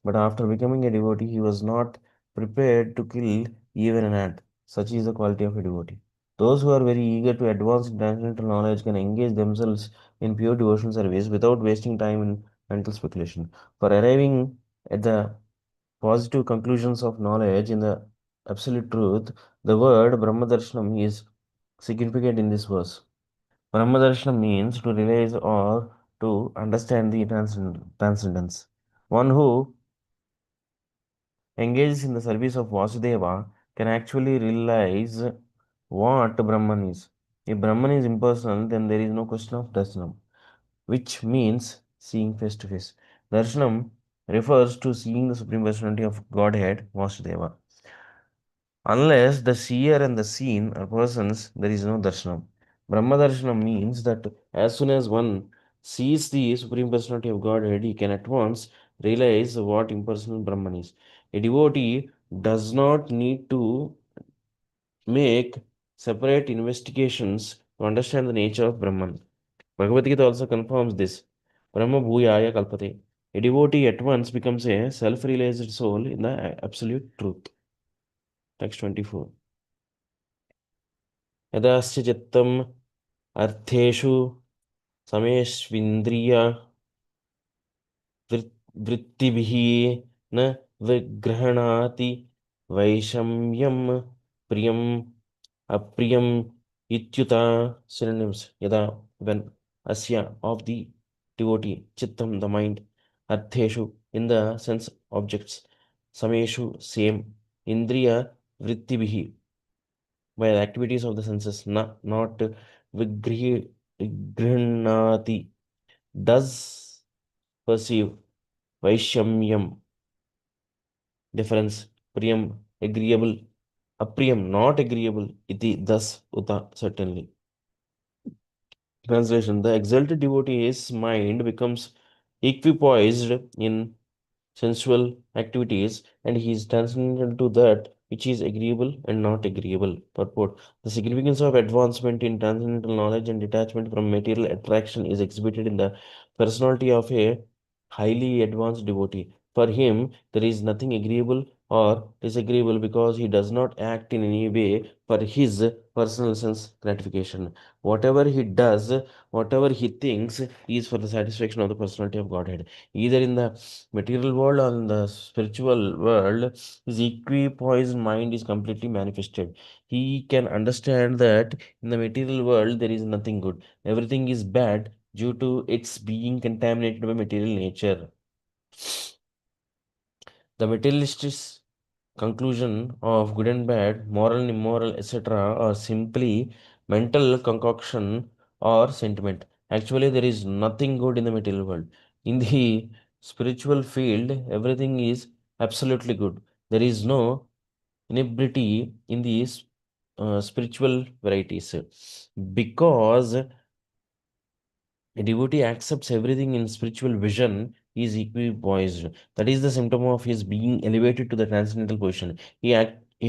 but after becoming a devotee, he was not prepared to kill even an ant. Such is the quality of a devotee. Those who are very eager to advance in transcendental knowledge can engage themselves in pure devotional service without wasting time in mental speculation. For arriving at the positive conclusions of knowledge in the absolute truth, the word Brahmadarshanam is significant in this verse. Brahmadarshanam means to realize or to understand the transcendence. One who engages in the service of Vasudeva can actually realize what Brahman is. If Brahman is impersonal, then there is no question of darshanam, which means seeing face to face. Darshanam refers to seeing the Supreme Personality of Godhead, Vasudeva. Unless the seer and the seen are persons, there is no darshanam. Brahma darshanam means that as soon as one sees the Supreme Personality of Godhead, he can at once realize what impersonal Brahman is. A devotee does not need to make separate investigations to understand the nature of Brahman. Bhagavad Gita also confirms this. Brahma bhuyaya kalpate. A devotee at once becomes a self-realized soul in the absolute truth. Text 24. यदास्य चित्तम् अर्थेषु समेष्विन्द्रिय वृत्तिभिः न विगृह्णाति वैषम्यं प्रियम् अप्रियम् इत्युता. Synonyms: यदा, when, asya, of the devotee, chittam, the mind, artheshu, in the sense objects, sameshu, same, indriya vrittibhihi, by the activities of the senses, not vigrihnati, does perceive, vaishamyam, difference, priyam, agreeable, apriyam, not agreeable, iti, thus, uta, certainly. Translation: the exalted devotee's mind becomes equipoised in sensual activities, and he is transcendental to that which is agreeable and not agreeable. Purport: the significance of advancement in transcendental knowledge and detachment from material attraction is exhibited in the personality of a highly advanced devotee. For him, there is nothing agreeable or disagreeable because he does not act in any way for his personal sense gratification. Whatever he does, whatever he thinks, is for the satisfaction of the personality of Godhead. Either in the material world or in the spiritual world, his equipoised mind is completely manifested. He can understand that in the material world there is nothing good. Everything is bad due to its being contaminated by material nature. The materialists conclusion of good and bad, moral and immoral, etc., are simply mental concoction or sentiment. Actually, there is nothing good in the material world. In the spiritual field, everything is absolutely good. There is no inebriety in these spiritual varieties because a devotee accepts everything in spiritual vision. He is equipoised. That is the symptom of his being elevated to the transcendental position. He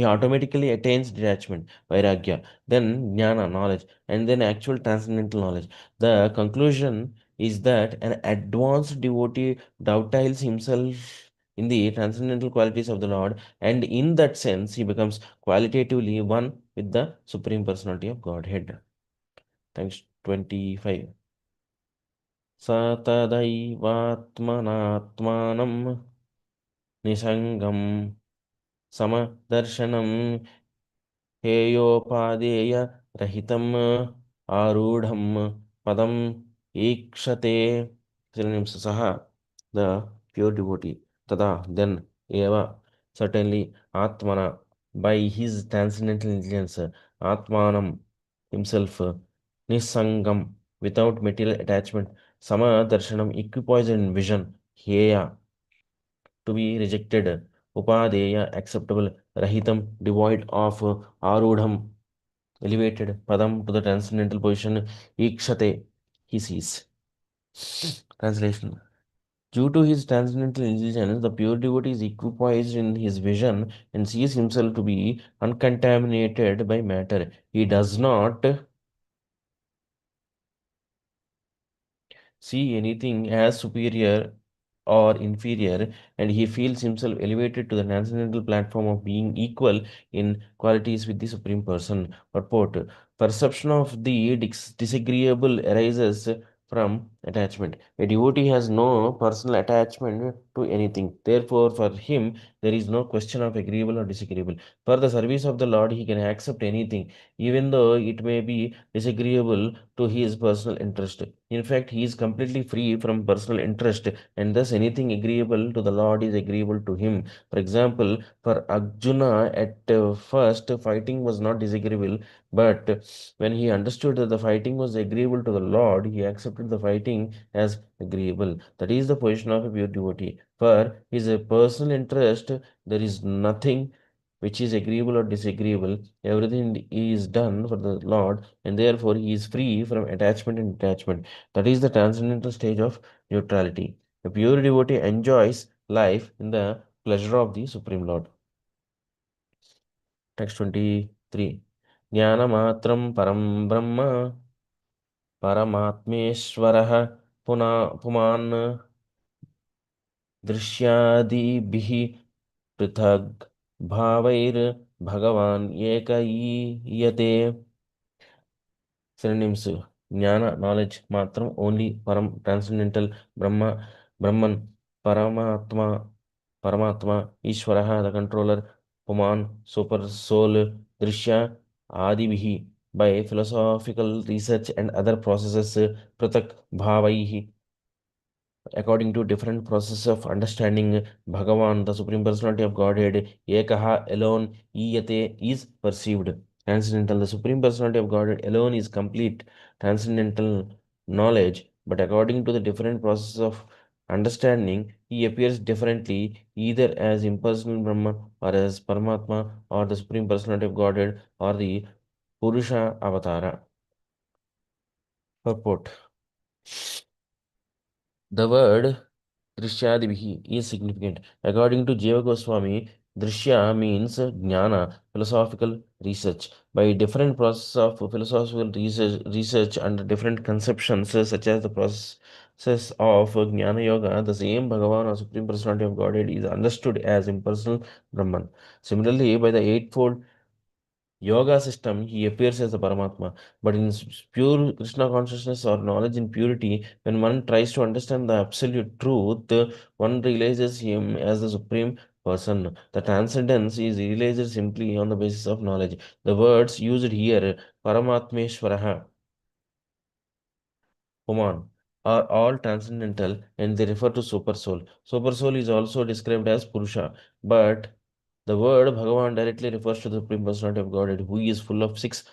automatically attains detachment, vairagya, then jnana, knowledge, and then actual transcendental knowledge. The conclusion is that an advanced devotee dovetails himself in the transcendental qualities of the Lord, and in that sense, he becomes qualitatively one with the Supreme Personality of Godhead. Thanks, 25. स तदैवात्मनात्मानं निसङ्गं समदर्शनं हेयोपादेयरहितम् आरूढं पदम् ईक्षते. Synonyms: Saha, the pure devotee; Tada, then; Eva, certainly; Atmana, by his transcendental intelligence; Atmanam, himself; Nisangam, without material attachment; Sama darshanam, equipoised in vision; Heya, to be rejected; Upadeya, acceptable; Rahitam, devoid of; Arudham, elevated; Padam, to the transcendental position; Ikshate, he sees. Translation: due to his transcendental intelligence, the pure devotee is equipoised in his vision and sees himself to be uncontaminated by matter. He does not see anything as superior or inferior, and he feels himself elevated to the transcendental platform of being equal in qualities with the Supreme Person. Purport: perception of the disagreeable arises from attachment. A devotee has no personal attachment to anything. Therefore, for him, there is no question of agreeable or disagreeable. For the service of the Lord, he can accept anything, even though it may be disagreeable to his personal interest. In fact, he is completely free from personal interest, and thus anything agreeable to the Lord is agreeable to him. For example, for Arjuna, at first, fighting was not disagreeable, but when he understood that the fighting was agreeable to the Lord, he accepted the fighting as agreeable. That is the position of a pure devotee. For his personal interest, there is nothing which is agreeable or disagreeable. Everything is done for the Lord, and therefore he is free from attachment and detachment. That is the transcendental stage of neutrality. The pure devotee enjoys life in the pleasure of the Supreme Lord. Text 23. Jnanamatram param brahma paramatmeshwarah puman दृश्यादिभिः पृथग् भावैर्भगवान् एक ईयते. Synonyms: Jnana, knowledge; Matram, only; Param, transcendental; Brahma, Brahman; Paramatma, Paramatma; Ishvaraha, the controller; Puman, super soul; Drishya, Adivihi, by philosophical research and other processes; Pratak, Bhavaihi, according to different processes of understanding; Bhagavan, the Supreme Personality of Godhead; Ekaha, alone; Iyate, is perceived. Transcendental, the Supreme Personality of Godhead alone is complete transcendental knowledge, but according to the different processes of understanding, he appears differently, either as impersonal Brahman, or as Paramatma, or the Supreme Personality of Godhead, or the Purusha Avatara. Purport: the word Drishyadivihi is significant. According to Jiva Goswami, Drishya means jnana, philosophical research. By different process of philosophical research under different conceptions, such as the process of Jnana Yoga, the same Bhagavan or Supreme Personality of Godhead is understood as impersonal Brahman. Similarly, by the Eightfold Yoga system, he appears as the Paramatma. But in pure Krishna consciousness or knowledge in purity, when one tries to understand the absolute truth, one realizes him as the Supreme Person. The transcendence is realized simply on the basis of knowledge. The words used here, Paramatmeshwaraha, Puman, are all transcendental and they refer to Super Soul. Super Soul is also described as Purusha, but The word Bhagavan directly refers to the Supreme Personality of Godhead, who is full of six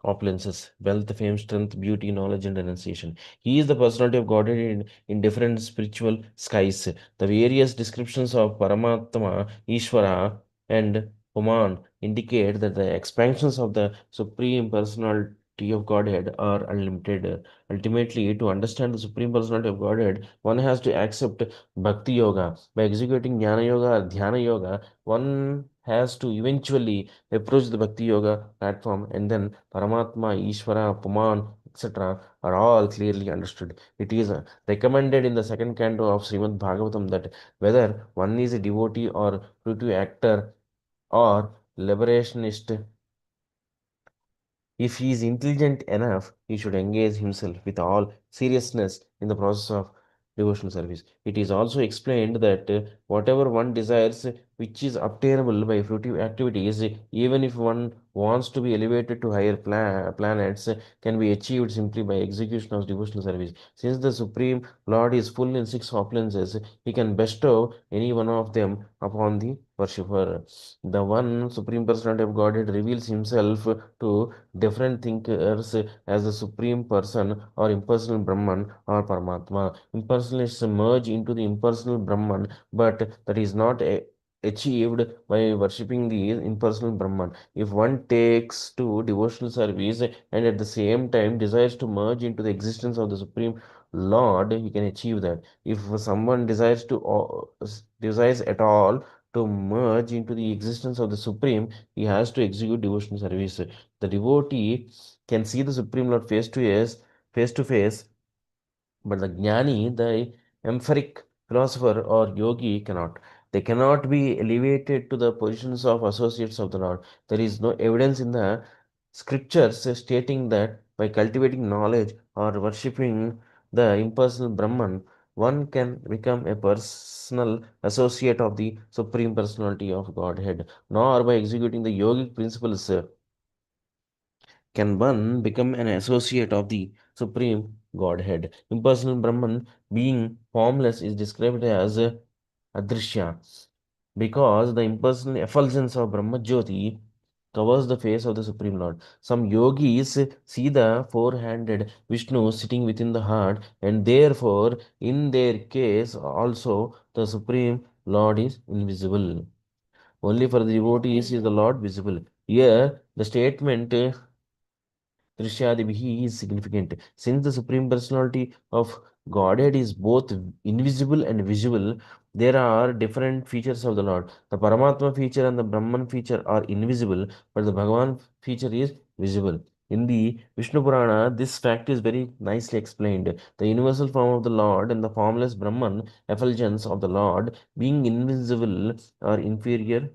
opulences: wealth, fame, strength, beauty, knowledge, and renunciation. He is the personality of Godhead in different spiritual skies. The various descriptions of Paramatma, Ishvara, and Puman indicate that the expansions of the Supreme Personality of Godhead are unlimited. Ultimately, to understand the Supreme Personality of Godhead, one has to accept Bhakti Yoga. By executing Jnana Yoga or Dhyana Yoga, one has to eventually approach the Bhakti Yoga platform, and then Paramatma, Ishvara, Puman, etc. are all clearly understood. It is recommended in the second canto of Śrīmad-Bhāgavatam that whether one is a devotee or fruitive actor or liberationist, if he is intelligent enough, he should engage himself with all seriousness in the process of devotional service. It is also explained that whatever one desires, which is obtainable by fruitive activities, even if one wants to be elevated to higher planets, can be achieved simply by execution of devotional service. Since the Supreme Lord is full in six opulences, he can bestow any one of them upon the worshipper. The one Supreme Personality of Godhead reveals himself to different thinkers as the Supreme Person or impersonal Brahman or Paramatma. Impersonalists merge into the impersonal Brahman, but that is not achieved by worshipping the impersonal Brahman. If one takes to devotional service and at the same time desires to merge into the existence of the Supreme Lord, he can achieve that. If someone desires at all to merge into the existence of the Supreme, he has to execute devotional service. The devotee can see the Supreme Lord face to face, but the jnani, the emphoric philosopher or yogi cannot. They cannot be elevated to the positions of associates of the Lord. There is no evidence in the scriptures stating that by cultivating knowledge or worshipping the impersonal Brahman, one can become a personal associate of the Supreme Personality of Godhead, nor by executing the yogic principles can one become an associate of the Supreme Godhead. Impersonal Brahman, being formless, is described as Adrishya because the impersonal effulgence of Brahma Jyoti covers the face of the Supreme Lord. Some yogis see the four-handed Vishnu sitting within the heart, and therefore, in their case, also the Supreme Lord is invisible. Only for the devotees is the Lord visible. Here, the statement Drishyadibihi is significant. Since the Supreme Personality of Godhead is both invisible and visible, there are different features of the Lord. The Paramatma feature and the Brahman feature are invisible, but the Bhagavan feature is visible. In the Vishnu Purana, this fact is very nicely explained. The universal form of the Lord and the formless Brahman effulgence of the Lord, being invisible, are inferior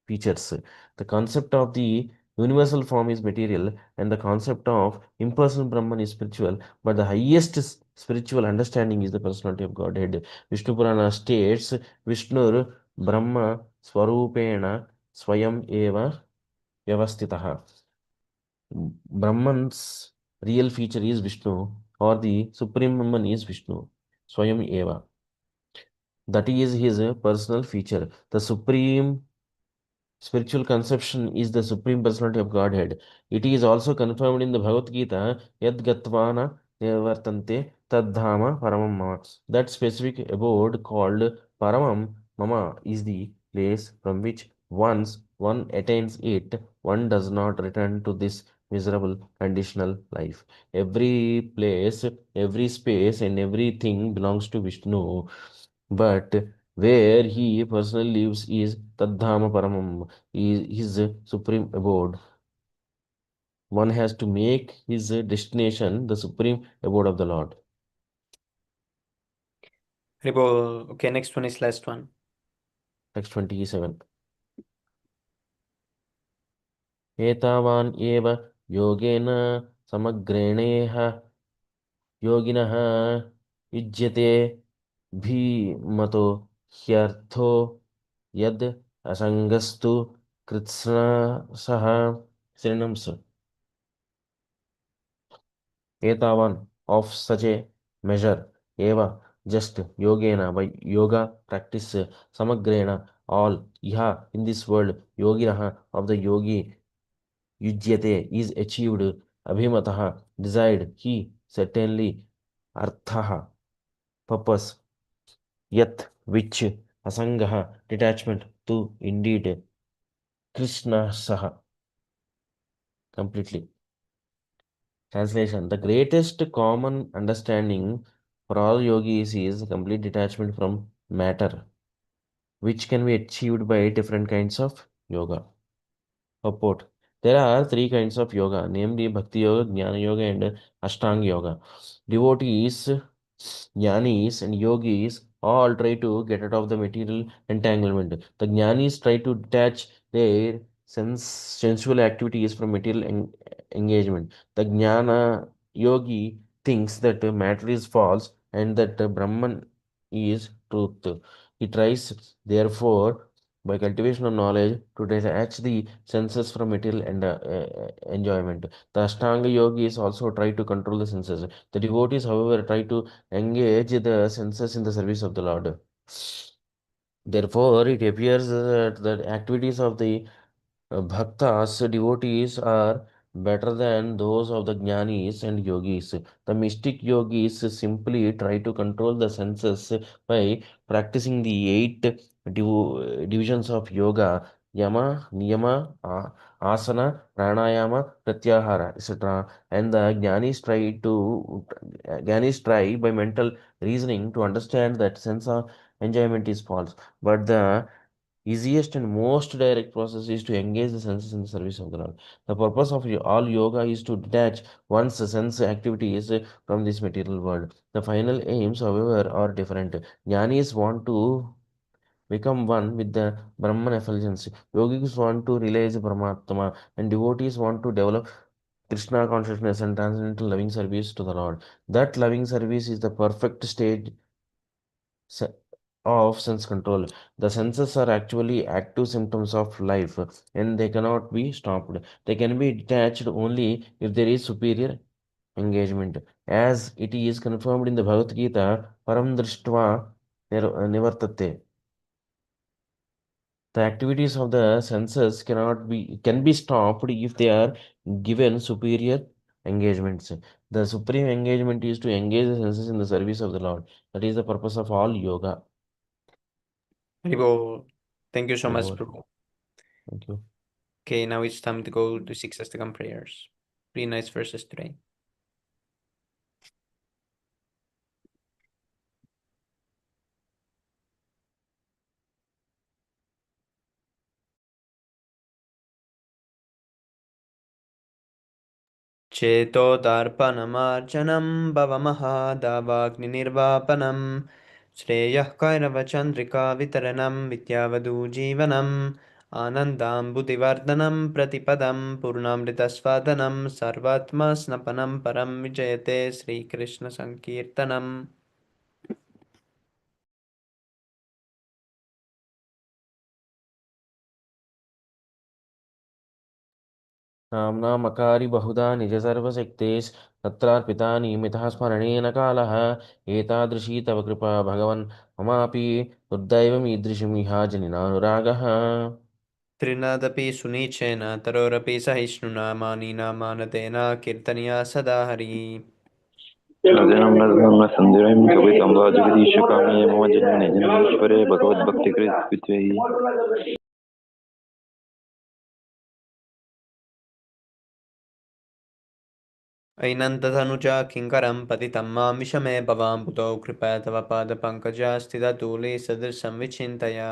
features. The concept of the universal form is material, and the concept of impersonal Brahman is spiritual, but the highest spiritual understanding is the personality of Godhead. Vishnu Purana states Vishnur Brahma Swarupena Swayam Eva Vyavastitaha. Brahman's real feature is Vishnu, or the Supreme Brahman is Vishnu, Swayam Eva. That is his personal feature. The Supreme spiritual conception is the Supreme Personality of Godhead. It is also confirmed in the Bhagavad Gita, Yad Gatvana Nevartante Tadhama Paramam Mama. That specific abode called Paramam Mama is the place from which once one attains it, one does not return to this miserable conditional life. Every place, every space, and everything belongs to Vishnu. But where he personally lives is Tadhama Paramam, is his supreme abode. One has to make his destination the supreme abode of the Lord. Okay, next one is last one. Text 27. एतावान् एव योगेन समग्रेणेह योगिनः युज्यते भीमतो ह्यर्थो यद असङ्गस्तु कृत्स्नसः synonyms. Etavan of such a measure eva just yogena by yoga practice samagrena all iha in this world yogiraha of the yogi yujyate is achieved abhimatah desired he certainly arthaha purpose yat which asangaha detachment to indeed Krishna saha completely. Translation: the greatest common understanding for all yogis is complete detachment from matter, which can be achieved by different kinds of yoga. Purport: there are three kinds of yoga, namely Bhakti Yoga, Jnana Yoga, and Ashtanga Yoga. Devotees, jnanis, and yogis all try to get out of the material entanglement. The jnanis try to detach their sensual activities from material engagement. The jnana yogi thinks that matter is false and that Brahman is truth. He tries, therefore, by cultivation of knowledge to detach the senses from material and enjoyment. The Ashtanga yogis also try to control the senses. The devotees, however, try to engage the senses in the service of the Lord. Therefore, it appears that the activities of the bhaktas, devotees, are better than those of the jnanis and yogis. The mystic yogis simply try to control the senses by practicing the eight divisions of yoga: yama, niyama, asana, pranayama, pratyahara, etc. And the jnanis try by mental reasoning to understand that sense of enjoyment is false. But the easiest and most direct process is to engage the senses in the service of the Lord. The purpose of all yoga is to detach one's sense activities from this material world. The final aims, however, are different. Jnanis want to become one with the Brahman effulgence. Yogis want to realize Brahmatma, and devotees want to develop Krishna consciousness and transcendental loving service to the Lord. That loving service is the perfect stage se- of sense control. The senses are actually active symptoms of life and they cannot be stopped. They can be detached only if there is superior engagement. As it is confirmed in the Bhagavad Gita, Param Drishtva Nivartate. The activities of the senses can be stopped if they are given superior engagements. The supreme engagement is to engage the senses in the service of the Lord. That is the purpose of all yoga. Haribol. Thank you so much, Haribol. Prabhu. Thank you. Okay, now it's time to go to 6 Astakam prayers. Pretty nice verses today. चेतोदर्पणमार्जनं भवमहादावाग्निर्वापनं श्रेयः कैरवचन्द्रिकावितरणं विद्यावधूजीवनम् आनन्दाम्बुधिवर्धनं प्रतिपदं पूर्णामृतस्वादनं सर्वात्मस्नपनं परं विजयते श्रीकृष्णसङ्कीर्तनम् नाम्नामकारि बहुधा निजसर्वशक्तेस् तत्रार्पिता नियमितः स्मरणेन कालः एतादृशी तव कृपा भगवन् ममापि दुर्दैवमीदृशमिहा जनिनानुरागः त्रिनादपि सुनीचेन तरोरपि सहिष्णुना मानिना मानतेन कीर्तनीया सदा हरिः अजनं रघुनं सन्धिरं कवितं वा जगदीशकामये मम जन्मने जन्मेश्वरे भगवद्भक्तिकृत्वित्वैः ऐनन्ततनुजा किङ्करं पतितं मामिषमे भवाम्बुधौ कृपया तव पादपङ्कजा स्थितधूले सदृशं विचिन्तया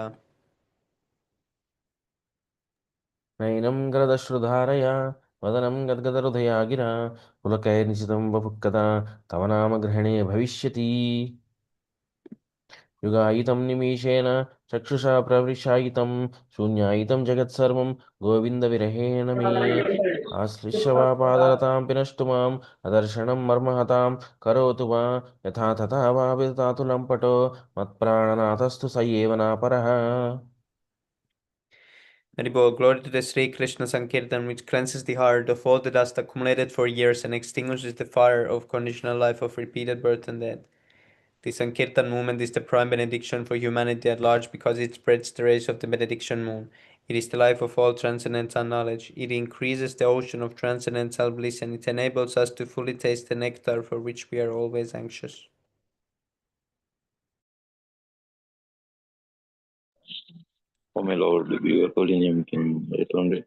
नैनं गरदश्रुधारया वदनं गद्गदहृदया गिरा पुलकैर्निशितं वपुः कदा तव नाम ग्रहणे भविष्यति युगायितं निमीषेण चक्षुषा प्रविशायितं शून्यायितं जगत्सर्वं गोविन्दविरहेण मे आश्लिष्य वा पादरतां पिनष्टु माम् अदर्शनं मर्महतां करोतु वा यथा तथा वा विदधातु लम्पटो मत्प्राणनाथस्तु स एव नापरः Haribol, glory to the Sri Krishna Sankirtan, which cleanses the heart of all the dust accumulated for years and extinguishes the fire of conditional life of repeated birth and death. The Sankirtan movement is the prime benediction for humanity at large because it spreads the rays of the benediction moon. It is the life of all transcendental knowledge. It increases the ocean of transcendental bliss, and it enables us to fully taste the nectar for which we are always anxious. Oh my Lord, your holy name can atone.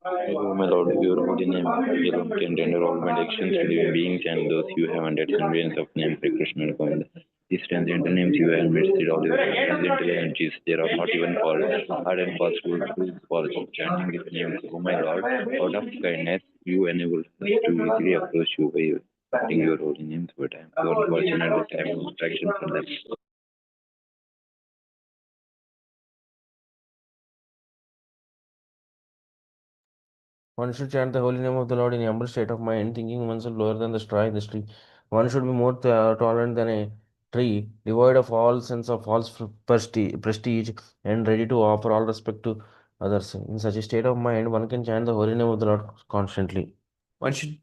Oh my Lord, your holy name alone can render all benedictions to living beings and those you have under conveyance of name Hare Krishna and Govinda. These transcendental names you have invested all your transcendental energies. There are not even called hard and fast rules for chanting these names. Oh my Lord, out of kindness, you enable us to easily approach you by chanting your holy names, but I am so unfortunate that I have no distraction for them. One should chant the holy name of the Lord in a humble state of mind, thinking oneself lower than the straw in the tree. One should be more tolerant than a tree, devoid of all sense of false prestige, and ready to offer all respect to others. In such a state of mind, one can chant the holy name of the Lord constantly. One should,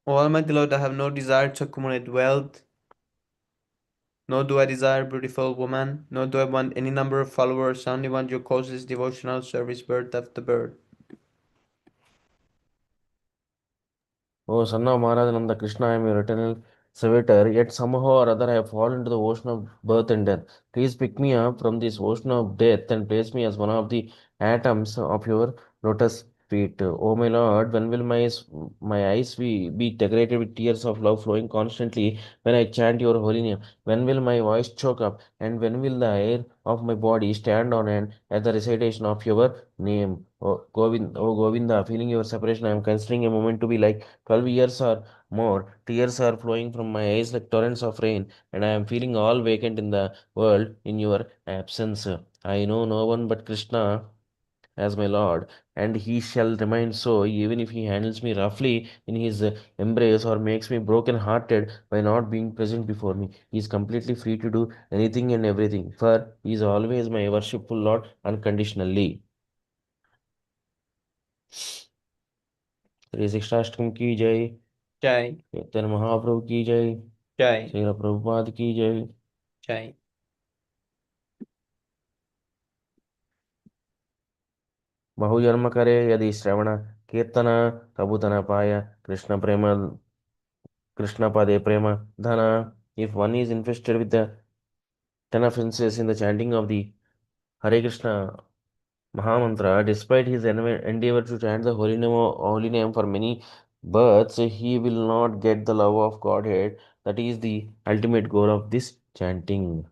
O Almighty Lord, I have no desire to accumulate wealth, nor do I desire beautiful woman, nor do I want any number of followers. I only want your causeless devotional service, bird after bird. O son of Maharajananda Krishna, I am your eternal servitor, yet somehow or other I have fallen into the ocean of birth and death. Please pick me up from this ocean of death and place me as one of the atoms of your lotus feet. O my Lord, when will my eyes be decorated with tears of love flowing constantly when I chant your holy name? When will my voice choke up? And when will the hair of my body stand on end at the recitation of your name? O Govinda, feeling your separation, I am considering a moment to be like 12 years or more. Tears are flowing from my eyes like torrents of rain, and I am feeling all vacant in the world in your absence. I know no one but Krishna as my Lord, and he shall remain so even if he handles me roughly in his embrace or makes me broken hearted by not being present before me. He is completely free to do anything and everything, for he is always my worshipful Lord unconditionally. Shri शिक्षाष्टकम की जय। Jai, Chaitanya Mahaprabhu की जय। Jai, Shri Prabhupada की जय। Jai. बहुजन्म करे यदि श्रवण कीर्तन तबु तन पाय कृष्ण पदे प्रेम धन. If one is infested with the 10 offenses in the chanting of the Hare Krishna Mahamantra, despite his endeavor to chant the holy name for many births, he will not get the love of Godhead. That is the ultimate goal of this chanting.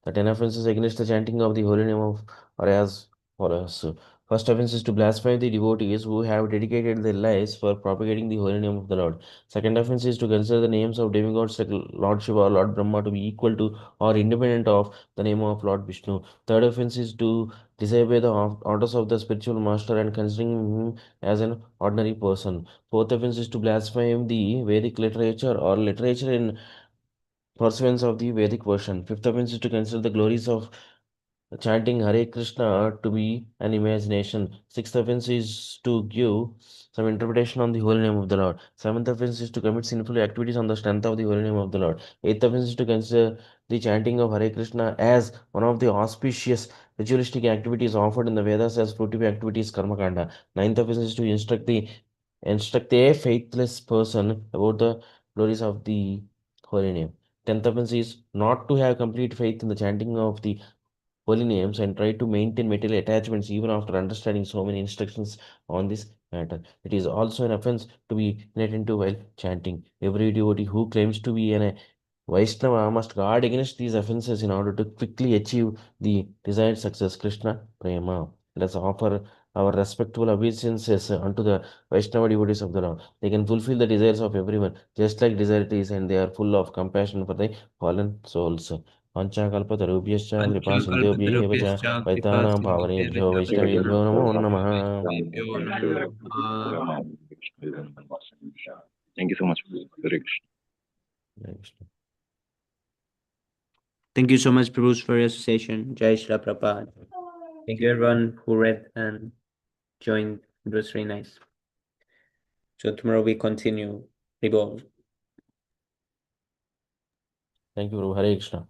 The 10 offenses against the chanting of the holy name of are as follows. First offense is to blaspheme the devotees who have dedicated their lives for propagating the holy name of the Lord. Second offense is to consider the names of demigods like Lord Shiva or Lord Brahma to be equal to or independent of the name of Lord Vishnu. Third offense is to disobey the orders of the spiritual master and considering him as an ordinary person. Fourth offense is to blaspheme the Vedic literature or literature in pursuance of the Vedic version. Fifth offense is to consider the glories of chanting Hare Krishna to be an imagination. Sixth offense is to give some interpretation on the holy name of the Lord. Seventh offense is to commit sinful activities on the strength of the holy name of the Lord. Eighth offense is to consider the chanting of Hare Krishna as one of the auspicious ritualistic activities offered in the Vedas as fruitive activities, karma kanda. Ninth offense is to instruct a faithless person about the glories of the holy name. Tenth offense is not to have complete faith in the chanting of the holy names and try to maintain material attachments even after understanding so many instructions on this matter. It is also an offense to be inattentive while chanting. Every devotee who claims to be an Vaishnava must guard against these offenses in order to quickly achieve the desired success. Krishna Prema. Let us offer our respectful obeisances unto the Vaishnava devotees of the Lord. They can fulfill the desires of everyone, just like desertees, and they are full of compassion for the fallen souls. Panchakalpatarubhyascha kripa sindhubhyev cha Panchakalpatarubhyascha kripa Vaitranam sindhubhyeva pavanebhyo cha Vaishnavebhyo namo vaishnavebhyo namaha. namo. Thank you so much. Hare Krishna. Thank you so much, Prabhu, for your association. Jai Shri Prabhupada. Thank you, everyone who read and joined. It was really nice. So tomorrow we continue. Revolve. Thank you, Prabhu. Hare Krishna.